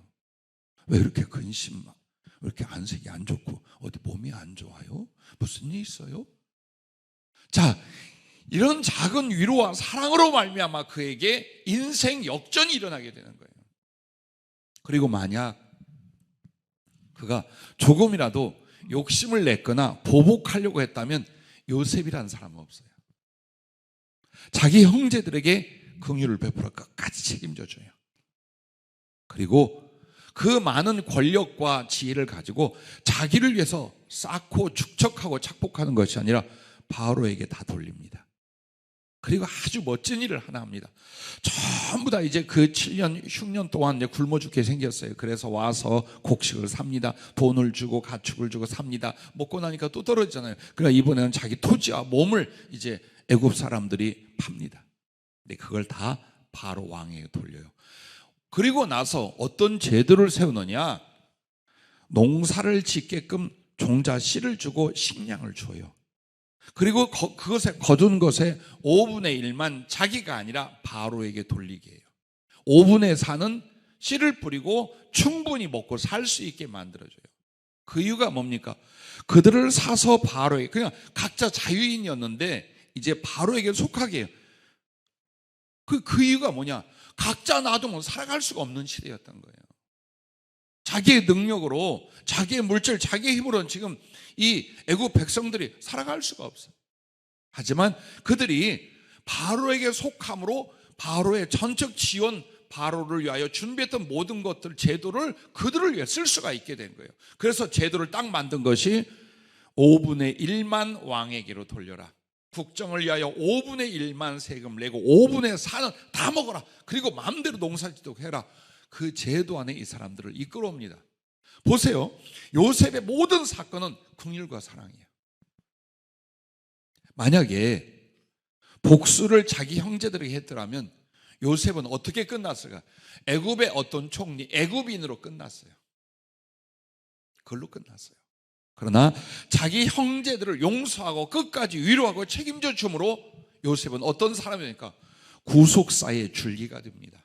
왜 이렇게 근심, 왜 이렇게 안색이 안 좋고 어디 몸이 안 좋아요? 무슨 일 있어요? 자, 이런 작은 위로와 사랑으로 말미암아 그에게 인생 역전이 일어나게 되는 거예요. 그리고 만약 그가 조금이라도 욕심을 냈거나 보복하려고 했다면 요셉이라는 사람은 없어요. 자기 형제들에게 긍휼을 베풀어 끝까지 책임져 줘요. 그리고 그 많은 권력과 지혜를 가지고 자기를 위해서 쌓고 축적하고 착복하는 것이 아니라 바로에게 다 돌립니다. 그리고 아주 멋진 일을 하나 합니다. 전부 다 이제 그 7년, 6년 동안 이제 굶어 죽게 생겼어요. 그래서 와서 곡식을 삽니다. 돈을 주고 가축을 주고 삽니다. 먹고 나니까 또 떨어지잖아요. 그러니까 이번에는 자기 토지와 몸을 이제 애굽 사람들이 팝니다. 근데 그걸 다 바로 왕에게 돌려요. 그리고 나서 어떤 제도를 세우느냐, 농사를 짓게끔 종자 씨를 주고 식량을 줘요. 그리고 그것에 거둔 것의 5분의 1만 자기가 아니라 바로에게 돌리게 해요. 5분의 4는 씨를 뿌리고 충분히 먹고 살 수 있게 만들어줘요. 그 이유가 뭡니까? 그들을 사서 바로에게, 그냥 각자 자유인이었는데 이제 바로에게 속하게 해요. 그 이유가 뭐냐? 각자 놔두면 살아갈 수가 없는 시대였던 거예요. 자기의 능력으로, 자기의 물질, 자기의 힘으로는 지금 이 애굽 백성들이 살아갈 수가 없어요. 하지만 그들이 바로에게 속함으로 바로의 전적 지원, 바로를 위하여 준비했던 모든 것들, 제도를 그들을 위해 쓸 수가 있게 된 거예요. 그래서 제도를 딱 만든 것이 5분의 1만 왕에게로 돌려라. 국정을 위하여 5분의 1만 세금 내고 5분의 4는 다 먹어라. 그리고 마음대로 농사짓도 해라. 그 제도 안에 이 사람들을 이끌어옵니다. 보세요. 요셉의 모든 사건은 긍휼과 사랑이에요. 만약에 복수를 자기 형제들에게 했더라면 요셉은 어떻게 끝났을까? 애굽의 어떤 총리, 애굽인으로 끝났어요. 그걸로 끝났어요. 그러나 자기 형제들을 용서하고 끝까지 위로하고 책임져 줌으로 요셉은 어떤 사람이니까 구속사의 줄기가 됩니다.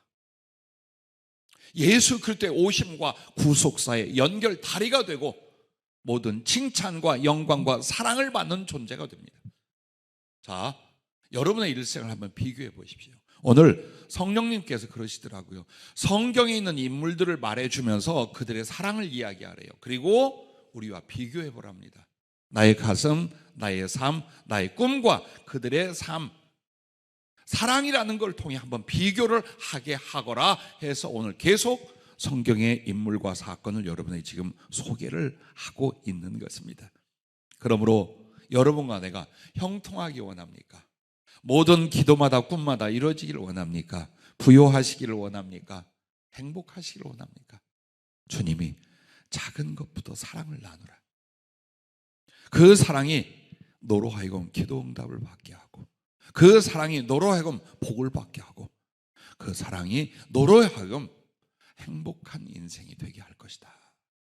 예수 그리스도의 오심과 구속사의 연결 다리가 되고 모든 칭찬과 영광과 사랑을 받는 존재가 됩니다. 자, 여러분의 일생을 한번 비교해 보십시오. 오늘 성령님께서 그러시더라고요. 성경에 있는 인물들을 말해주면서 그들의 사랑을 이야기하래요. 그리고 우리와 비교해 보랍니다. 나의 가슴, 나의 삶, 나의 꿈과 그들의 삶, 사랑이라는 걸 통해 한번 비교를 하게 하거라 해서 오늘 계속 성경의 인물과 사건을 여러분이 지금 소개를 하고 있는 것입니다. 그러므로 여러분과 내가 형통하기 원합니까? 모든 기도마다 꿈마다 이루어지기를 원합니까? 부요하시기를 원합니까? 행복하시기를 원합니까? 주님이 작은 것부터 사랑을 나누라. 그 사랑이 너로 하여금 기도 응답을 받게 하고, 그 사랑이 너로 하여금 복을 받게 하고, 그 사랑이 너로 하여금 행복한 인생이 되게 할 것이다.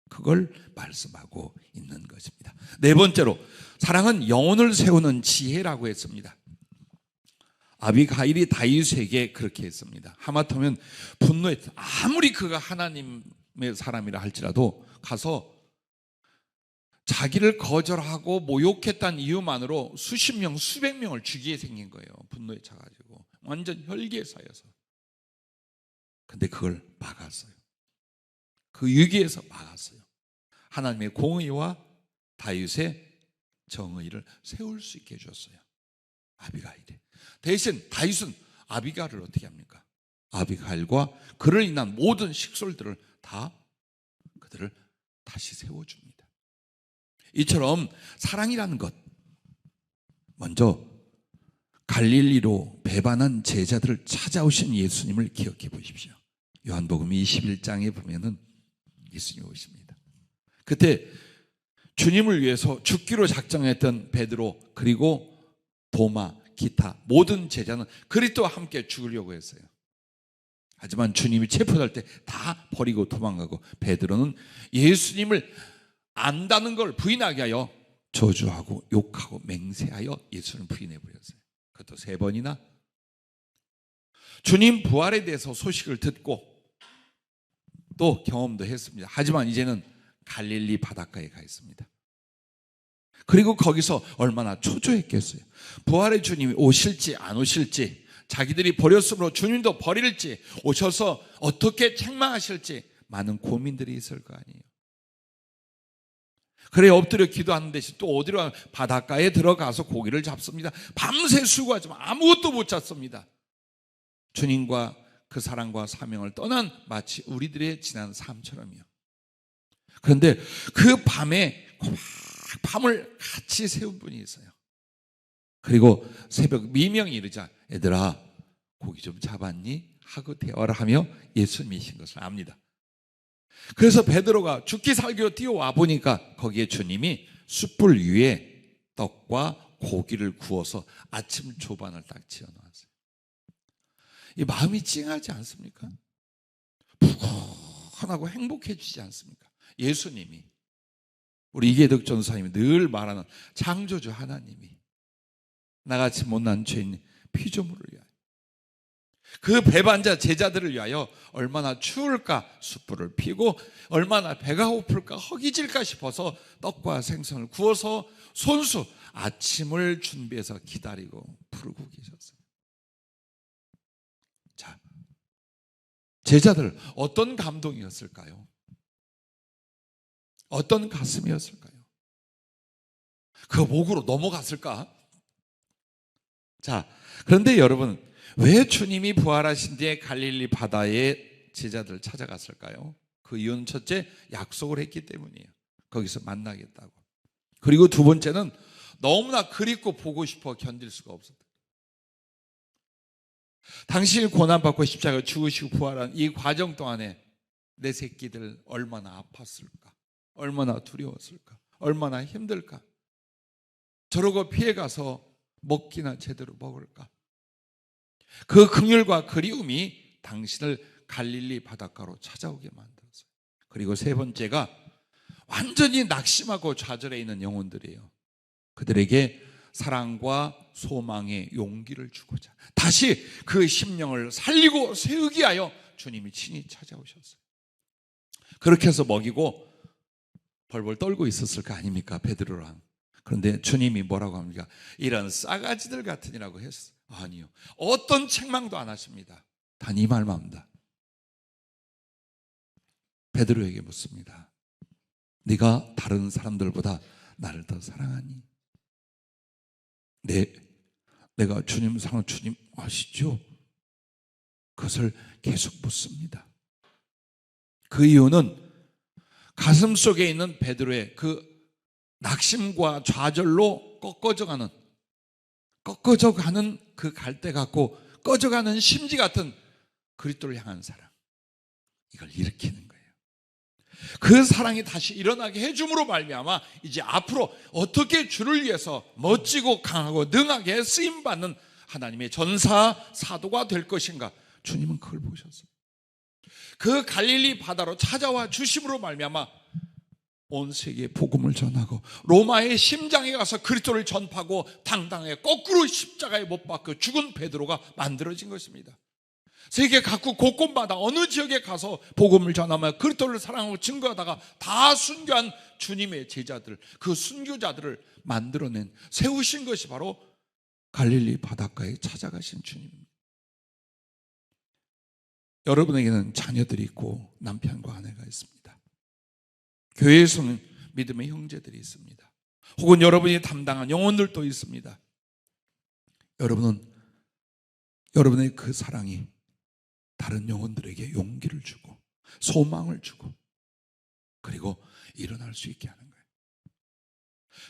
그걸 말씀하고 있는 것입니다. 네 번째로, 사랑은 영혼을 세우는 지혜라고 했습니다. 아비가일이 다윗에게 그렇게 했습니다. 하마터면 분노했다. 아무리 그가 하나님의 사람이라 할지라도 가서 자기를 거절하고 모욕했다는 이유만으로 수십 명, 수백 명을 죽이게 생긴 거예요. 분노에 차가지고 완전 혈기에 쌓여서. 근데 그걸 막았어요. 그 위기에서 막았어요. 하나님의 공의와 다윗의 정의를 세울 수 있게 해줬어요. 아비가일이. 대신 다윗은 아비가일을 어떻게 합니까? 아비가일과 그를 인한 모든 식솔들을 다 그들을 다시 세워줍니다. 이처럼 사랑이라는 것, 먼저 갈릴리로 배반한 제자들을 찾아오신 예수님을 기억해 보십시오. 요한복음 21장에 보면은 예수님이 오십니다. 그때 주님을 위해서 죽기로 작정했던 베드로, 그리고 도마, 기타 모든 제자는 그리스도와 함께 죽으려고 했어요. 하지만 주님이 체포될 때 다 버리고 도망가고, 베드로는 예수님을 안다는 걸 부인하게 하여 저주하고 욕하고 맹세하여 예수님을 부인해 버렸어요. 그것도 3번이나. 주님 부활에 대해서 소식을 듣고 또 경험도 했습니다. 하지만 이제는 갈릴리 바닷가에 가 있습니다. 그리고 거기서 얼마나 초조했겠어요. 부활의 주님이 오실지 안 오실지, 자기들이 버렸으므로 주님도 버릴지, 오셔서 어떻게 책망하실지 많은 고민들이 있을 거 아니에요. 그래 엎드려 기도하는 대신 또 어디로 바닷가에 들어가서 고기를 잡습니다. 밤새 수고하지만 아무것도 못 잡습니다. 주님과 그 사랑과 사명을 떠난 마치 우리들의 지난 삶처럼요. 그런데 그 밤에 밤을 같이 세운 분이 있어요. 그리고 새벽 미명이 이르자 얘들아 고기 좀 잡았니? 하고 대화를 하며 예수님이신 것을 압니다. 그래서 베드로가 죽기 살기로 뛰어와 보니까 거기에 주님이 숯불 위에 떡과 고기를 구워서 아침 조반을 딱 지어놓았어요. 이 마음이 찡하지 않습니까? 부건하고 행복해지지 않습니까? 예수님이, 우리 이계덕 전사님이 늘 말하는 창조주 하나님이 나같이 못난 죄인 피조물을 위하여, 그 배반자 제자들을 위하여 얼마나 추울까 숯불을 피고 얼마나 배가 고플까 허기질까 싶어서 떡과 생선을 구워서 손수 아침을 준비해서 기다리고 부르고 계셨어요. 자, 제자들 어떤 감동이었을까요? 어떤 가슴이었을까요? 그 목으로 넘어갔을까? 자, 그런데 여러분, 왜 주님이 부활하신 뒤에 갈릴리 바다에 제자들을 찾아갔을까요? 그 이유는 첫째, 약속을 했기 때문이에요. 거기서 만나겠다고. 그리고 두 번째는 너무나 그립고 보고 싶어 견딜 수가 없었다. 당신이 고난받고 십자가 죽으시고 부활한 이 과정 동안에 내 새끼들 얼마나 아팠을까? 얼마나 두려웠을까? 얼마나 힘들까? 저러고 피해가서 먹기나 제대로 먹을까? 그 긍휼과 그리움이 당신을 갈릴리 바닷가로 찾아오게 만들었어요. 그리고 세 번째가 완전히 낙심하고 좌절해 있는 영혼들이에요. 그들에게 사랑과 소망의 용기를 주고자 다시 그 심령을 살리고 세우기 위하여 주님이 친히 찾아오셨어요. 그렇게 해서 먹이고 벌벌 떨고 있었을 거 아닙니까? 베드로랑. 그런데 주님이 뭐라고 합니까? 이런 싸가지들 같으니라고 했어요. 아니요, 어떤 책망도 안 하십니다. 단 이 말만 합니다. 베드로에게 묻습니다. 네가 다른 사람들보다 나를 더 사랑하니? 내가 주님 사랑, 주님 아시죠? 그것을 계속 묻습니다. 그 이유는 가슴 속에 있는 베드로의 그 낙심과 좌절로 꺾어져가는 그 갈대 같고 꺼져가는 심지 같은 그리스도를 향한 사랑, 이걸 일으키는 거예요. 그 사랑이 다시 일어나게 해줌으로 말미암아 이제 앞으로 어떻게 주를 위해서 멋지고 강하고 능하게 쓰임받는 하나님의 전사 사도가 될 것인가, 주님은 그걸 보셨어요. 그 갈릴리 바다로 찾아와 주심으로 말미암아 온 세계에 복음을 전하고 로마의 심장에 가서 그리스도를 전파하고 당당하게 거꾸로 십자가에 못 박혀 죽은 베드로가 만들어진 것입니다. 세계 각국 곳곳마다 어느 지역에 가서 복음을 전하며 그리스도를 사랑하고 증거하다가 다 순교한 주님의 제자들, 그 순교자들을 만들어낸, 세우신 것이 바로 갈릴리 바닷가에 찾아가신 주님입니다. 여러분에게는 자녀들이 있고 남편과 아내가 있습니다. 교회에서는 믿음의 형제들이 있습니다. 혹은 여러분이 담당한 영혼들도 있습니다. 여러분의 그 사랑이 다른 영혼들에게 용기를 주고 소망을 주고 그리고 일어날 수 있게 하는 거예요.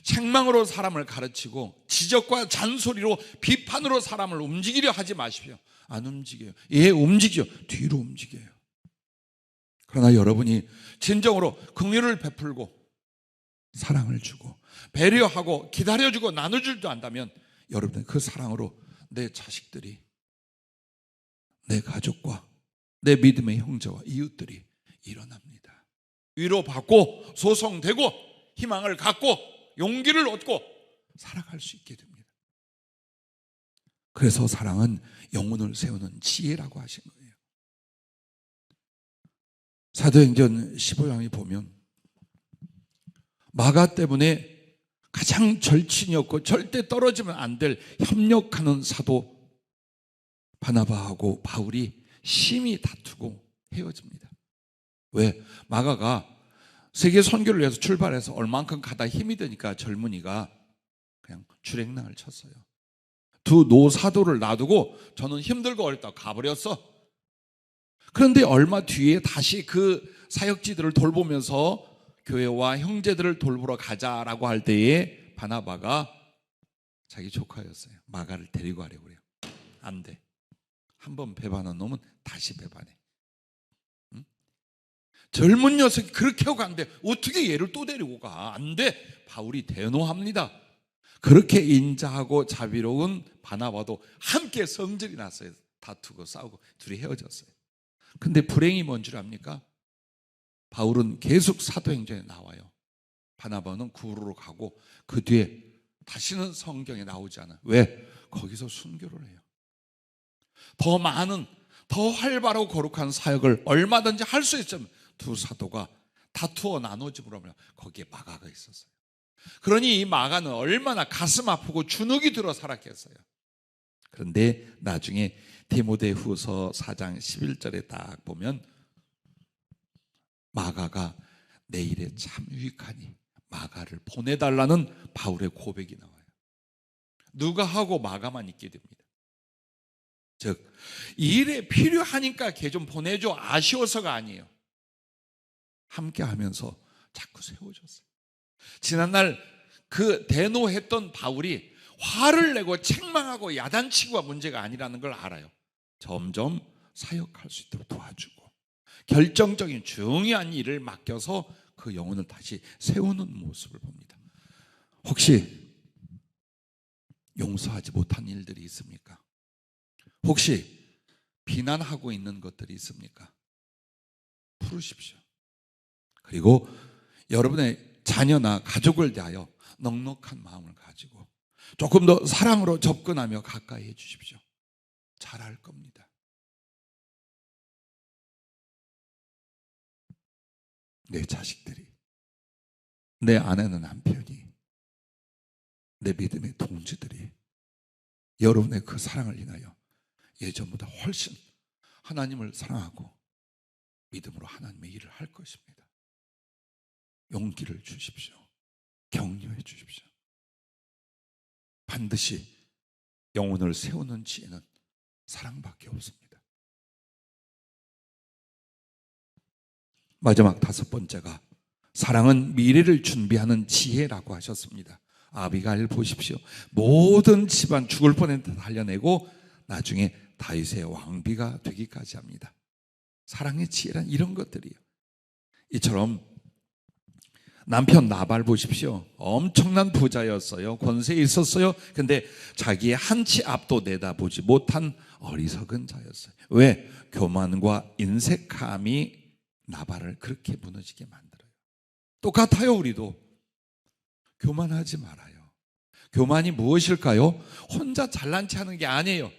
책망으로 사람을 가르치고 지적과 잔소리로 비판으로 사람을 움직이려 하지 마십시오. 안 움직여요. 예, 움직여. 뒤로 움직여요. 그러나 여러분이 진정으로 긍휼을 베풀고 사랑을 주고 배려하고 기다려주고 나눠줄도 안다면 여러분은 그 사랑으로 내 자식들이, 내 가족과 내 믿음의 형제와 이웃들이 일어납니다. 위로받고 소송되고 희망을 갖고 용기를 얻고 살아갈 수 있게 됩니다. 그래서 사랑은 영혼을 세우는 지혜라고 하신 거예요. 사도행전 15장에 보면 마가 때문에 가장 절친이었고 절대 떨어지면 안 될 협력하는 사도 바나바하고 바울이 심히 다투고 헤어집니다. 왜? 마가가 세계 선교를 위해서 출발해서 얼만큼 가다 힘이 드니까 젊은이가 그냥 출행랑을 쳤어요. 두 노사도를 놔두고 저는 힘들고 어렵다고 가버렸어. 그런데 얼마 뒤에 다시 그 사역지들을 돌보면서 교회와 형제들을 돌보러 가자라고 할 때에 바나바가 자기 조카였어요. 마가를 데리고 가려고 그래요. 안 돼. 한번 배반한 놈은 다시 배반해. 응? 젊은 녀석이 그렇게 하고 안 돼. 어떻게 얘를 또 데리고 가? 안 돼. 바울이 대노합니다. 그렇게 인자하고 자비로운 바나바도 함께 성질이 났어요. 다투고 싸우고 둘이 헤어졌어요. 근데 불행이 뭔 줄 압니까? 바울은 계속 사도행전에 나와요. 바나바는 구로로 가고 그 뒤에 다시는 성경에 나오지 않아요. 왜? 거기서 순교를 해요. 더 많은, 더 활발하고 거룩한 사역을 얼마든지 할 수 있으면 두 사도가 다투어 나눠짐으로 하면 거기에 마가가 있었어요. 그러니 이 마가는 얼마나 가슴 아프고 주눅이 들어 살았겠어요. 그런데 나중에 디모데후서 4장 11절에 딱 보면 마가가 내 일에 참 유익하니 마가를 보내달라는 바울의 고백이 나와요. 누가 하고 마가만 있게 됩니다. 즉, 이 일에 필요하니까 걔 좀 보내줘 아쉬워서가 아니에요. 함께 하면서 자꾸 세워졌어요. 지난날 그 대노했던 바울이 화를 내고 책망하고 야단치고가 문제가 아니라는 걸 알아요. 점점 사역할 수 있도록 도와주고 결정적인 중요한 일을 맡겨서 그 영혼을 다시 세우는 모습을 봅니다. 혹시 용서하지 못한 일들이 있습니까? 혹시 비난하고 있는 것들이 있습니까? 풀으십시오. 그리고 여러분의 자녀나 가족을 대하여 넉넉한 마음을 가지고 조금 더 사랑으로 접근하며 가까이 해 주십시오. 잘할 겁니다. 내 자식들이, 내 아내는 남편이, 내 믿음의 동지들이 여러분의 그 사랑을 인하여 예전보다 훨씬 하나님을 사랑하고 믿음으로 하나님의 일을 할 것입니다. 용기를 주십시오. 격려해 주십시오. 반드시 영혼을 세우는 지혜는 사랑밖에 없습니다. 마지막 다섯 번째가 사랑은 미래를 준비하는 지혜라고 하셨습니다. 아비가일 보십시오. 모든 집안 죽을 뻔했는데 달려내고 나중에 다윗의 왕비가 되기까지 합니다. 사랑의 지혜란 이런 것들이에요. 이처럼 남편 나발 보십시오. 엄청난 부자였어요. 권세에 있었어요. 근데 자기의 한 치 앞도 내다보지 못한 어리석은 자였어요. 왜? 교만과 인색함이 나발을 그렇게 무너지게 만들어요. 똑같아요. 우리도 교만하지 말아요. 교만이 무엇일까요? 혼자 잘난 체 하는 게 아니에요.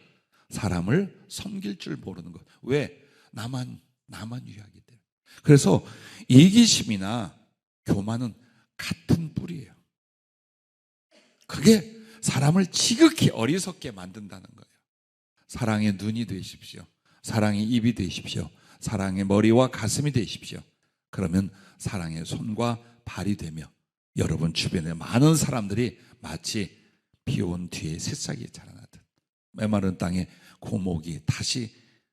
사람을 섬길 줄 모르는 것. 왜? 나만 위하기 때문에. 그래서 이기심이나 교만은 같은 뿌리예요. 그게 사람을 지극히 어리석게 만든다는 거예요. 사랑의 눈이 되십시오. 사랑의 입이 되십시오. 사랑의 머리와 가슴이 되십시오. 그러면 사랑의 손과 발이 되며 여러분 주변의 많은 사람들이 마치 비 온 뒤에 새싹이 자라나듯 메마른 땅에 고목이 다시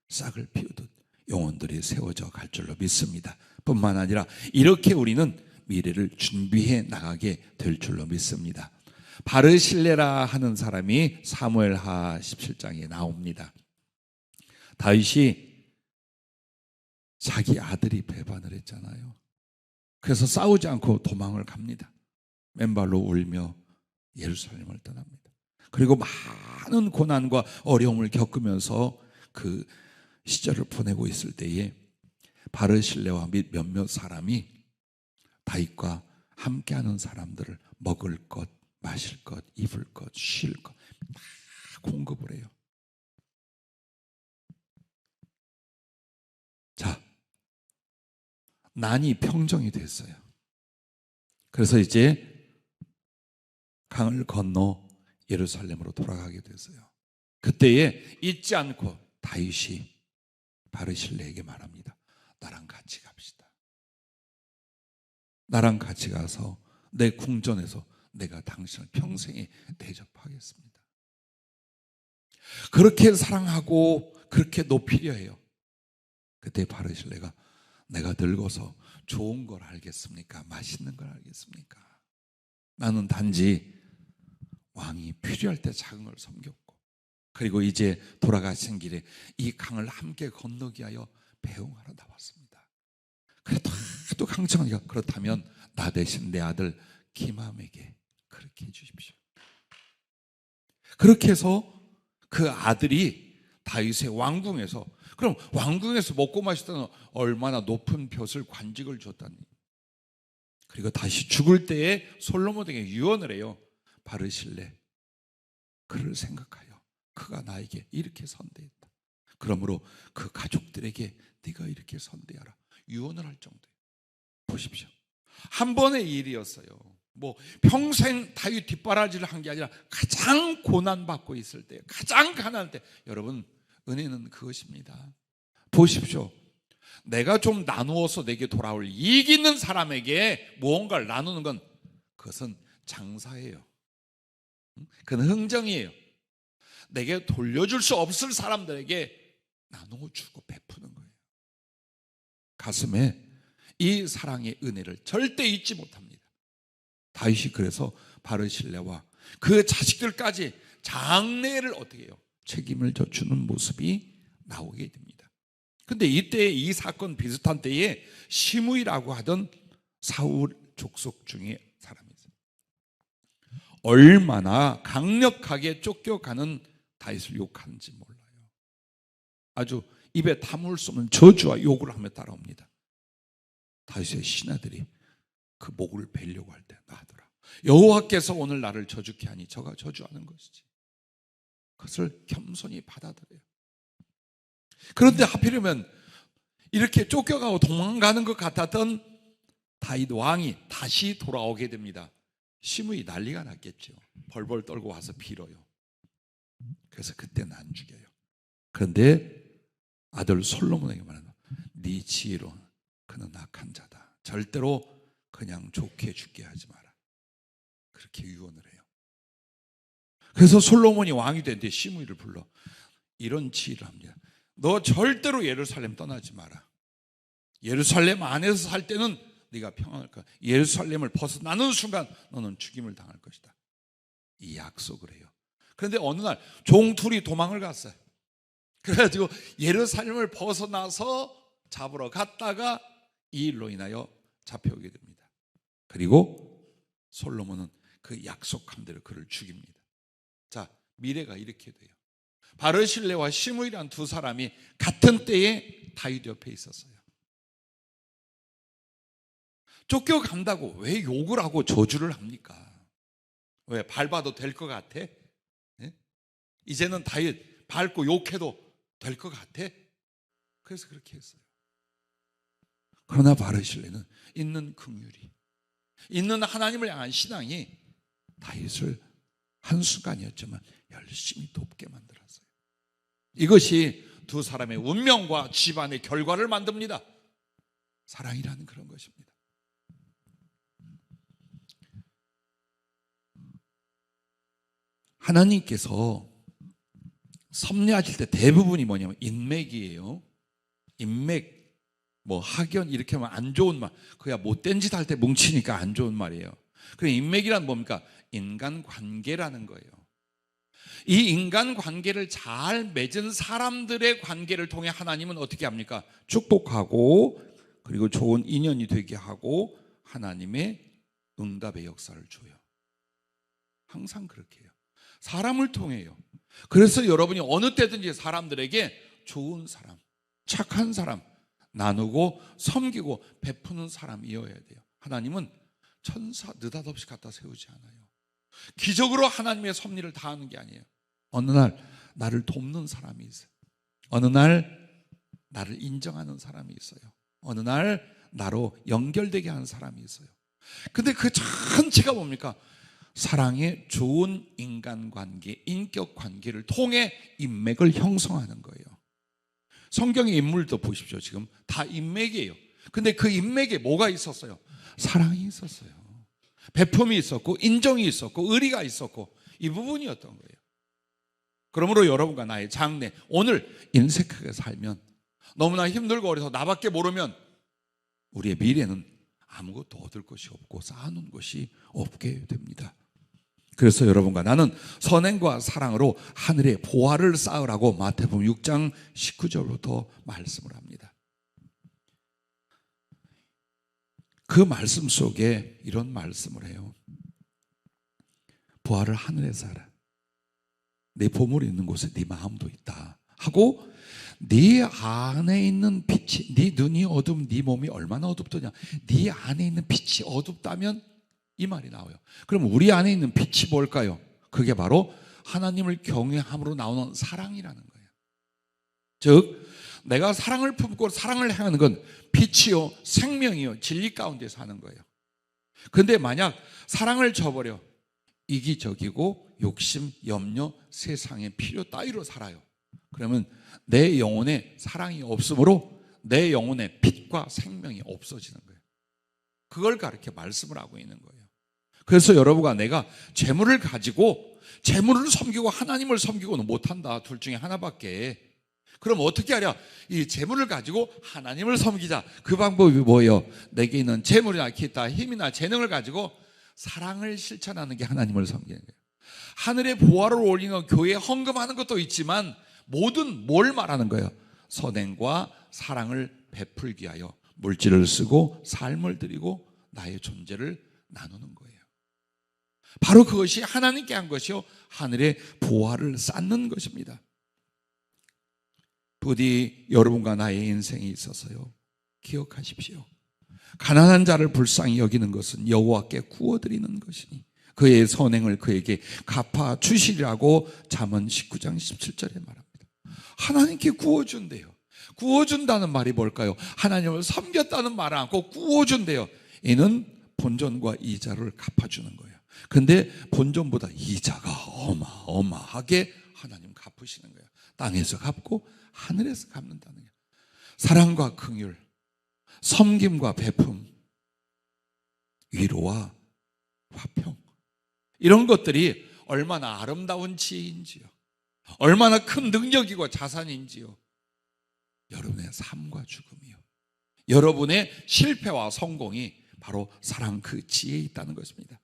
싹을 피우듯 영혼들이 세워져 갈 줄로 믿습니다. 뿐만 아니라 이렇게 우리는 미래를 준비해 나가게 될 줄로 믿습니다. 바르실레라 하는 사람이 사무엘하 17장에 나옵니다. 다윗이 자기 아들이 배반을 했잖아요. 그래서 싸우지 않고 도망을 갑니다. 맨발로 울며 예루살렘을 떠납니다. 그리고 많은 고난과 어려움을 겪으면서 그 시절을 보내고 있을 때에 바르실레와 및 몇몇 사람이 다윗과 함께하는 사람들을 먹을 것, 마실 것, 입을 것, 쉴 것 다 공급을 해요. 자, 난이 평정이 됐어요. 그래서 이제 강을 건너 예루살렘으로 돌아가게 됐어요. 그때에 잊지 않고 다윗이 바르실레에게 말합니다. 나랑 같이 갑시다. 나랑 같이 가서 내 궁전에서 내가 당신을 평생에 대접하겠습니다. 그렇게 사랑하고 그렇게 높이려 해요. 그때 바르실레가 내가 늙어서 좋은 걸 알겠습니까? 맛있는 걸 알겠습니까? 나는 단지 왕이 필요할 때 작은 걸 섬겼고, 그리고 이제 돌아가신 길에 이 강을 함께 건너기 위하여 배웅하러 나왔습니다. 그래도 하도 강청하니까 그렇다면 나 대신 내 아들 기맘에게 그렇게 해주십시오. 그렇게 해서 그 아들이 다윗의 왕궁에서, 그럼 왕궁에서 먹고 마시다는 얼마나 높은 벼슬 관직을 줬다니. 그리고 다시 죽을 때에 솔로몬에게 유언을 해요. 바르실레, 그를 생각하여 그가 나에게 이렇게 선대했다. 그러므로 그 가족들에게 네가 이렇게 선대하라. 유언을 할 정도예요. 보십시오. 한 번의 일이었어요. 뭐 평생 다윗 뒷바라지를 한 게 아니라 가장 고난받고 있을 때, 가장 가난할 때, 여러분 은혜는 그것입니다. 보십시오. 내가 좀 나누어서 내게 돌아올 이익 있는 사람에게 무언가를 나누는 건, 그것은 장사예요. 그건 흥정이에요. 내게 돌려줄 수 없을 사람들에게 나누어 주고 베푸는 거예요. 가슴에 이 사랑의 은혜를 절대 잊지 못합니다. 다윗이 그래서 바르실레와 그 자식들까지 장래를 어떻게 해요? 책임을 져주는 모습이 나오게 됩니다. 근데 이때 이 사건 비슷한 때에 시므이라고 하던 사울 족속 중에 사람이 있어요. 얼마나 강력하게 쫓겨가는 다윗을 욕하는지 몰라요. 아주 입에 담을 수 없는 저주와 욕을 하며 따라옵니다. 다윗의 신하들이 그 목을 베려고 할 때 나더라. 여호와께서 오늘 나를 저주케 하니 저가 저주하는 것이지. 그것을 겸손히 받아들여요. 그런데 하필이면 이렇게 쫓겨가고 도망가는 것 같았던 다윗 왕이 다시 돌아오게 됩니다. 시므이 난리가 났겠죠. 벌벌 떨고 와서 빌어요. 그래서 그때는 안 죽여요. 그런데 아들 솔로몬에게 말한다. 네 지혜로 그는 악한 자다. 절대로 그냥 좋게 죽게 하지 마라. 그렇게 유언을 해요. 그래서 솔로몬이 왕이 된 뒤에 시므이를 불러 이런 지혜를 합니다. 너 절대로 예루살렘 떠나지 마라. 예루살렘 안에서 살 때는 네가 평안할 거야. 예루살렘을 벗어나는 순간 너는 죽임을 당할 것이다. 이 약속을 해요. 그런데 어느 날 종 둘이 도망을 갔어요. 그래가지고 예루살렘을 벗어나서 잡으러 갔다가 이 일로 인하여 잡혀오게 됩니다. 그리고 솔로몬은 그 약속한 대로 그를 죽입니다. 자, 미래가 이렇게 돼요. 바르실레와 시므이란 두 사람이 같은 때에 다윗 옆에 있었어요. 쫓겨간다고 왜 욕을 하고 저주를 합니까? 왜 밟아도 될 것 같아? 예? 이제는 다윗 밟고 욕해도 될 것 같아? 그래서 그렇게 했어요. 그러나 바르실레는 있는 긍휼이, 있는 하나님을 향한 신앙이 다윗을 한순간이었지만 열심히 돕게 만들었어요. 이것이 두 사람의 운명과 집안의 결과를 만듭니다. 사랑이라는 그런 것입니다. 하나님께서 섭리하실 때 대부분이 뭐냐면 인맥이에요. 인맥, 뭐 학연 이렇게 하면 안 좋은 말, 그야 못된 짓 할 때 뭉치니까 안 좋은 말이에요. 그럼 인맥이란 뭡니까? 인간관계라는 거예요. 이 인간관계를 잘 맺은 사람들의 관계를 통해 하나님은 어떻게 합니까? 축복하고 그리고 좋은 인연이 되게 하고 하나님의 응답의 역사를 줘요. 항상 그렇게 해요. 사람을 통해요. 그래서 여러분이 어느 때든지 사람들에게 좋은 사람, 착한 사람, 나누고 섬기고 베푸는 사람이어야 돼요. 하나님은 천사 느닷없이 갖다 세우지 않아요. 기적으로 하나님의 섭리를 다하는 게 아니에요. 어느 날 나를 돕는 사람이 있어요. 어느 날 나를 인정하는 사람이 있어요. 어느 날 나로 연결되게 하는 사람이 있어요. 근데 그 전체가 뭡니까? 사랑의 좋은 인간관계, 인격관계를 통해 인맥을 형성하는 거예요. 성경의 인물도 보십시오. 지금 다 인맥이에요. 근데 그 인맥에 뭐가 있었어요? 사랑이 있었어요. 베품이 있었고 인정이 있었고 의리가 있었고 이 부분이었던 거예요. 그러므로 여러분과 나의 장래 오늘 인색하게 살면 너무나 힘들고 어려서 나밖에 모르면 우리의 미래는 아무것도 얻을 것이 없고 쌓아놓은 것이 없게 됩니다. 그래서 여러분과 나는 선행과 사랑으로 하늘의 보화를 쌓으라고 마태복음 6장 19절부터 말씀을 합니다. 그 말씀 속에 이런 말씀을 해요. 보화를 하늘에서 하라. 네 보물이 있는 곳에 네 마음도 있다 하고, 네 안에 있는 빛이, 네 눈이 어두움, 네 몸이 얼마나 어둡더냐. 네 안에 있는 빛이 어둡다면 이 말이 나와요. 그럼 우리 안에 있는 빛이 뭘까요? 그게 바로 하나님을 경외함으로 나오는 사랑이라는 거예요. 즉 내가 사랑을 품고 사랑을 행하는 건 빛이요 생명이요 진리 가운데 사는 거예요. 그런데 만약 사랑을 저버려 이기적이고 욕심, 염려, 세상의 필요 따위로 살아요. 그러면 내 영혼에 사랑이 없으므로 내 영혼에 빛과 생명이 없어지는 거예요. 그걸 가르쳐 말씀을 하고 있는 거예요. 그래서 여러분과 내가 재물을 가지고 재물을 섬기고 하나님을 섬기고는 못한다. 둘 중에 하나밖에. 그럼 어떻게 하랴? 이 재물을 가지고 하나님을 섬기자. 그 방법이 뭐예요? 내게 있는 재물이나 기타 힘이나 재능을 가지고 사랑을 실천하는 게 하나님을 섬기는 거예요. 하늘의 보화를 올리는 교회에 헌금하는 것도 있지만 모든 뭘 말하는 거예요? 선행과 사랑을 베풀기 위하여 물질을 쓰고 삶을 드리고 나의 존재를 나누는 거예요. 바로 그것이 하나님께 한 것이요 하늘의 보화를 쌓는 것입니다. 부디 여러분과 나의 인생에 있어서요 기억하십시오. 가난한 자를 불쌍히 여기는 것은 여호와께 구워드리는 것이니 그의 선행을 그에게 갚아 주시리라고 잠언 19장 17절에 말합니다. 하나님께 구워준대요. 구워준다는 말이 뭘까요? 하나님을 섬겼다는 말을 않고 구워준대요. 이는 본전과 이자를 갚아주는 거예요. 근데 본전보다 이자가 어마어마하게 하나님 갚으시는 거예요. 땅에서 갚고 하늘에서 갚는다는 거예요. 사랑과 긍휼, 섬김과 베품, 위로와 화평, 이런 것들이 얼마나 아름다운 지혜인지요, 얼마나 큰 능력이고 자산인지요. 여러분의 삶과 죽음이요, 여러분의 실패와 성공이 바로 사랑 그 지혜에 있다는 것입니다.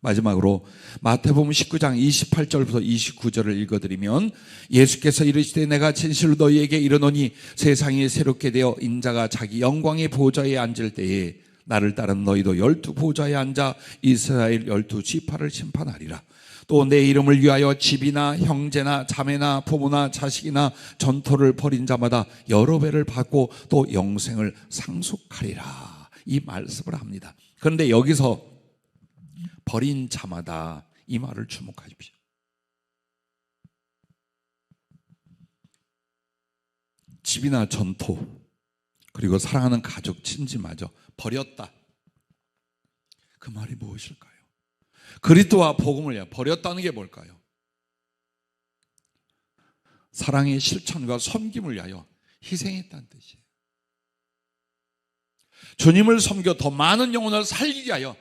마지막으로 마태복음 19장 28절부터 29절을 읽어드리면, 예수께서 이르시되 내가 진실로 너희에게 이르노니 세상이 새롭게 되어 인자가 자기 영광의 보좌에 앉을 때에 나를 따른 너희도 12 보좌에 앉아 이스라엘 12 지파를 심판하리라. 또 내 이름을 위하여 집이나 형제나 자매나 부모나 자식이나 전토를 벌인 자마다 여러 배를 받고 또 영생을 상속하리라. 이 말씀을 합니다. 그런데 여기서 버린 자마다, 이 말을 주목하십시오. 집이나 전토, 그리고 사랑하는 가족, 친지마저 버렸다. 그 말이 무엇일까요? 그리스도와 복음을 위하여 버렸다는 게 뭘까요? 사랑의 실천과 섬김을 위하여 희생했다는 뜻이에요. 주님을 섬겨 더 많은 영혼을 살리기 위하여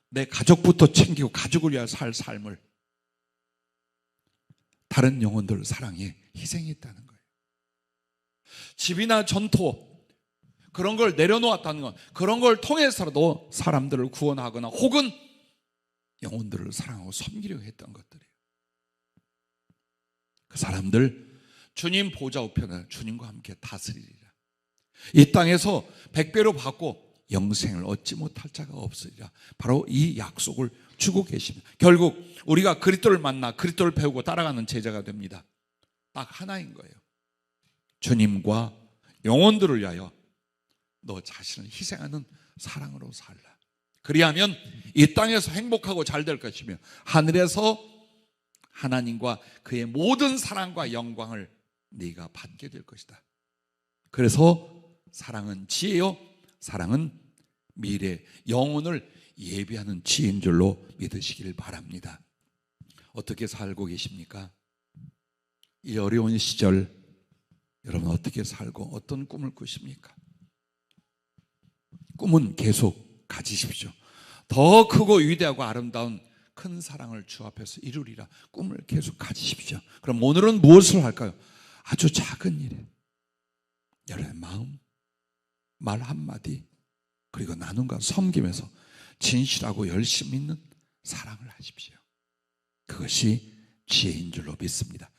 내 가족부터 챙기고 가족을 위하여 살 삶을 다른 영혼들을 사랑해 희생했다는 거예요. 집이나 전토, 그런 걸 내려놓았다는 건 그런 걸 통해서라도 사람들을 구원하거나 혹은 영혼들을 사랑하고 섬기려 했던 것들이에요. 그 사람들 주님 보좌 우편에 주님과 함께 다스리리라. 이 땅에서 100배로 받고 영생을 얻지 못할 자가 없으리라. 바로 이 약속을 주고 계십니다. 결국 우리가 그리스도를 만나 그리스도를 배우고 따라가는 제자가 됩니다. 딱 하나인 거예요. 주님과 영혼들을 위하여 너 자신을 희생하는 사랑으로 살라. 그리하면 이 땅에서 행복하고 잘 될 것이며 하늘에서 하나님과 그의 모든 사랑과 영광을 네가 받게 될 것이다. 그래서 사랑은 지혜요, 사랑은 미래, 영혼을 예비하는 지혜인 줄로 믿으시길 바랍니다. 어떻게 살고 계십니까? 이 어려운 시절 여러분 어떻게 살고 어떤 꿈을 꾸십니까? 꿈은 계속 가지십시오. 더 크고 위대하고 아름다운 큰 사랑을 주 앞에서 이루리라. 꿈을 계속 가지십시오. 그럼 오늘은 무엇을 할까요? 아주 작은 일에 여러분의 마음, 말 한마디, 그리고 나눔과 섬김에서 진실하고 열심 있는 사랑을 하십시오. 그것이 지혜인 줄로 믿습니다.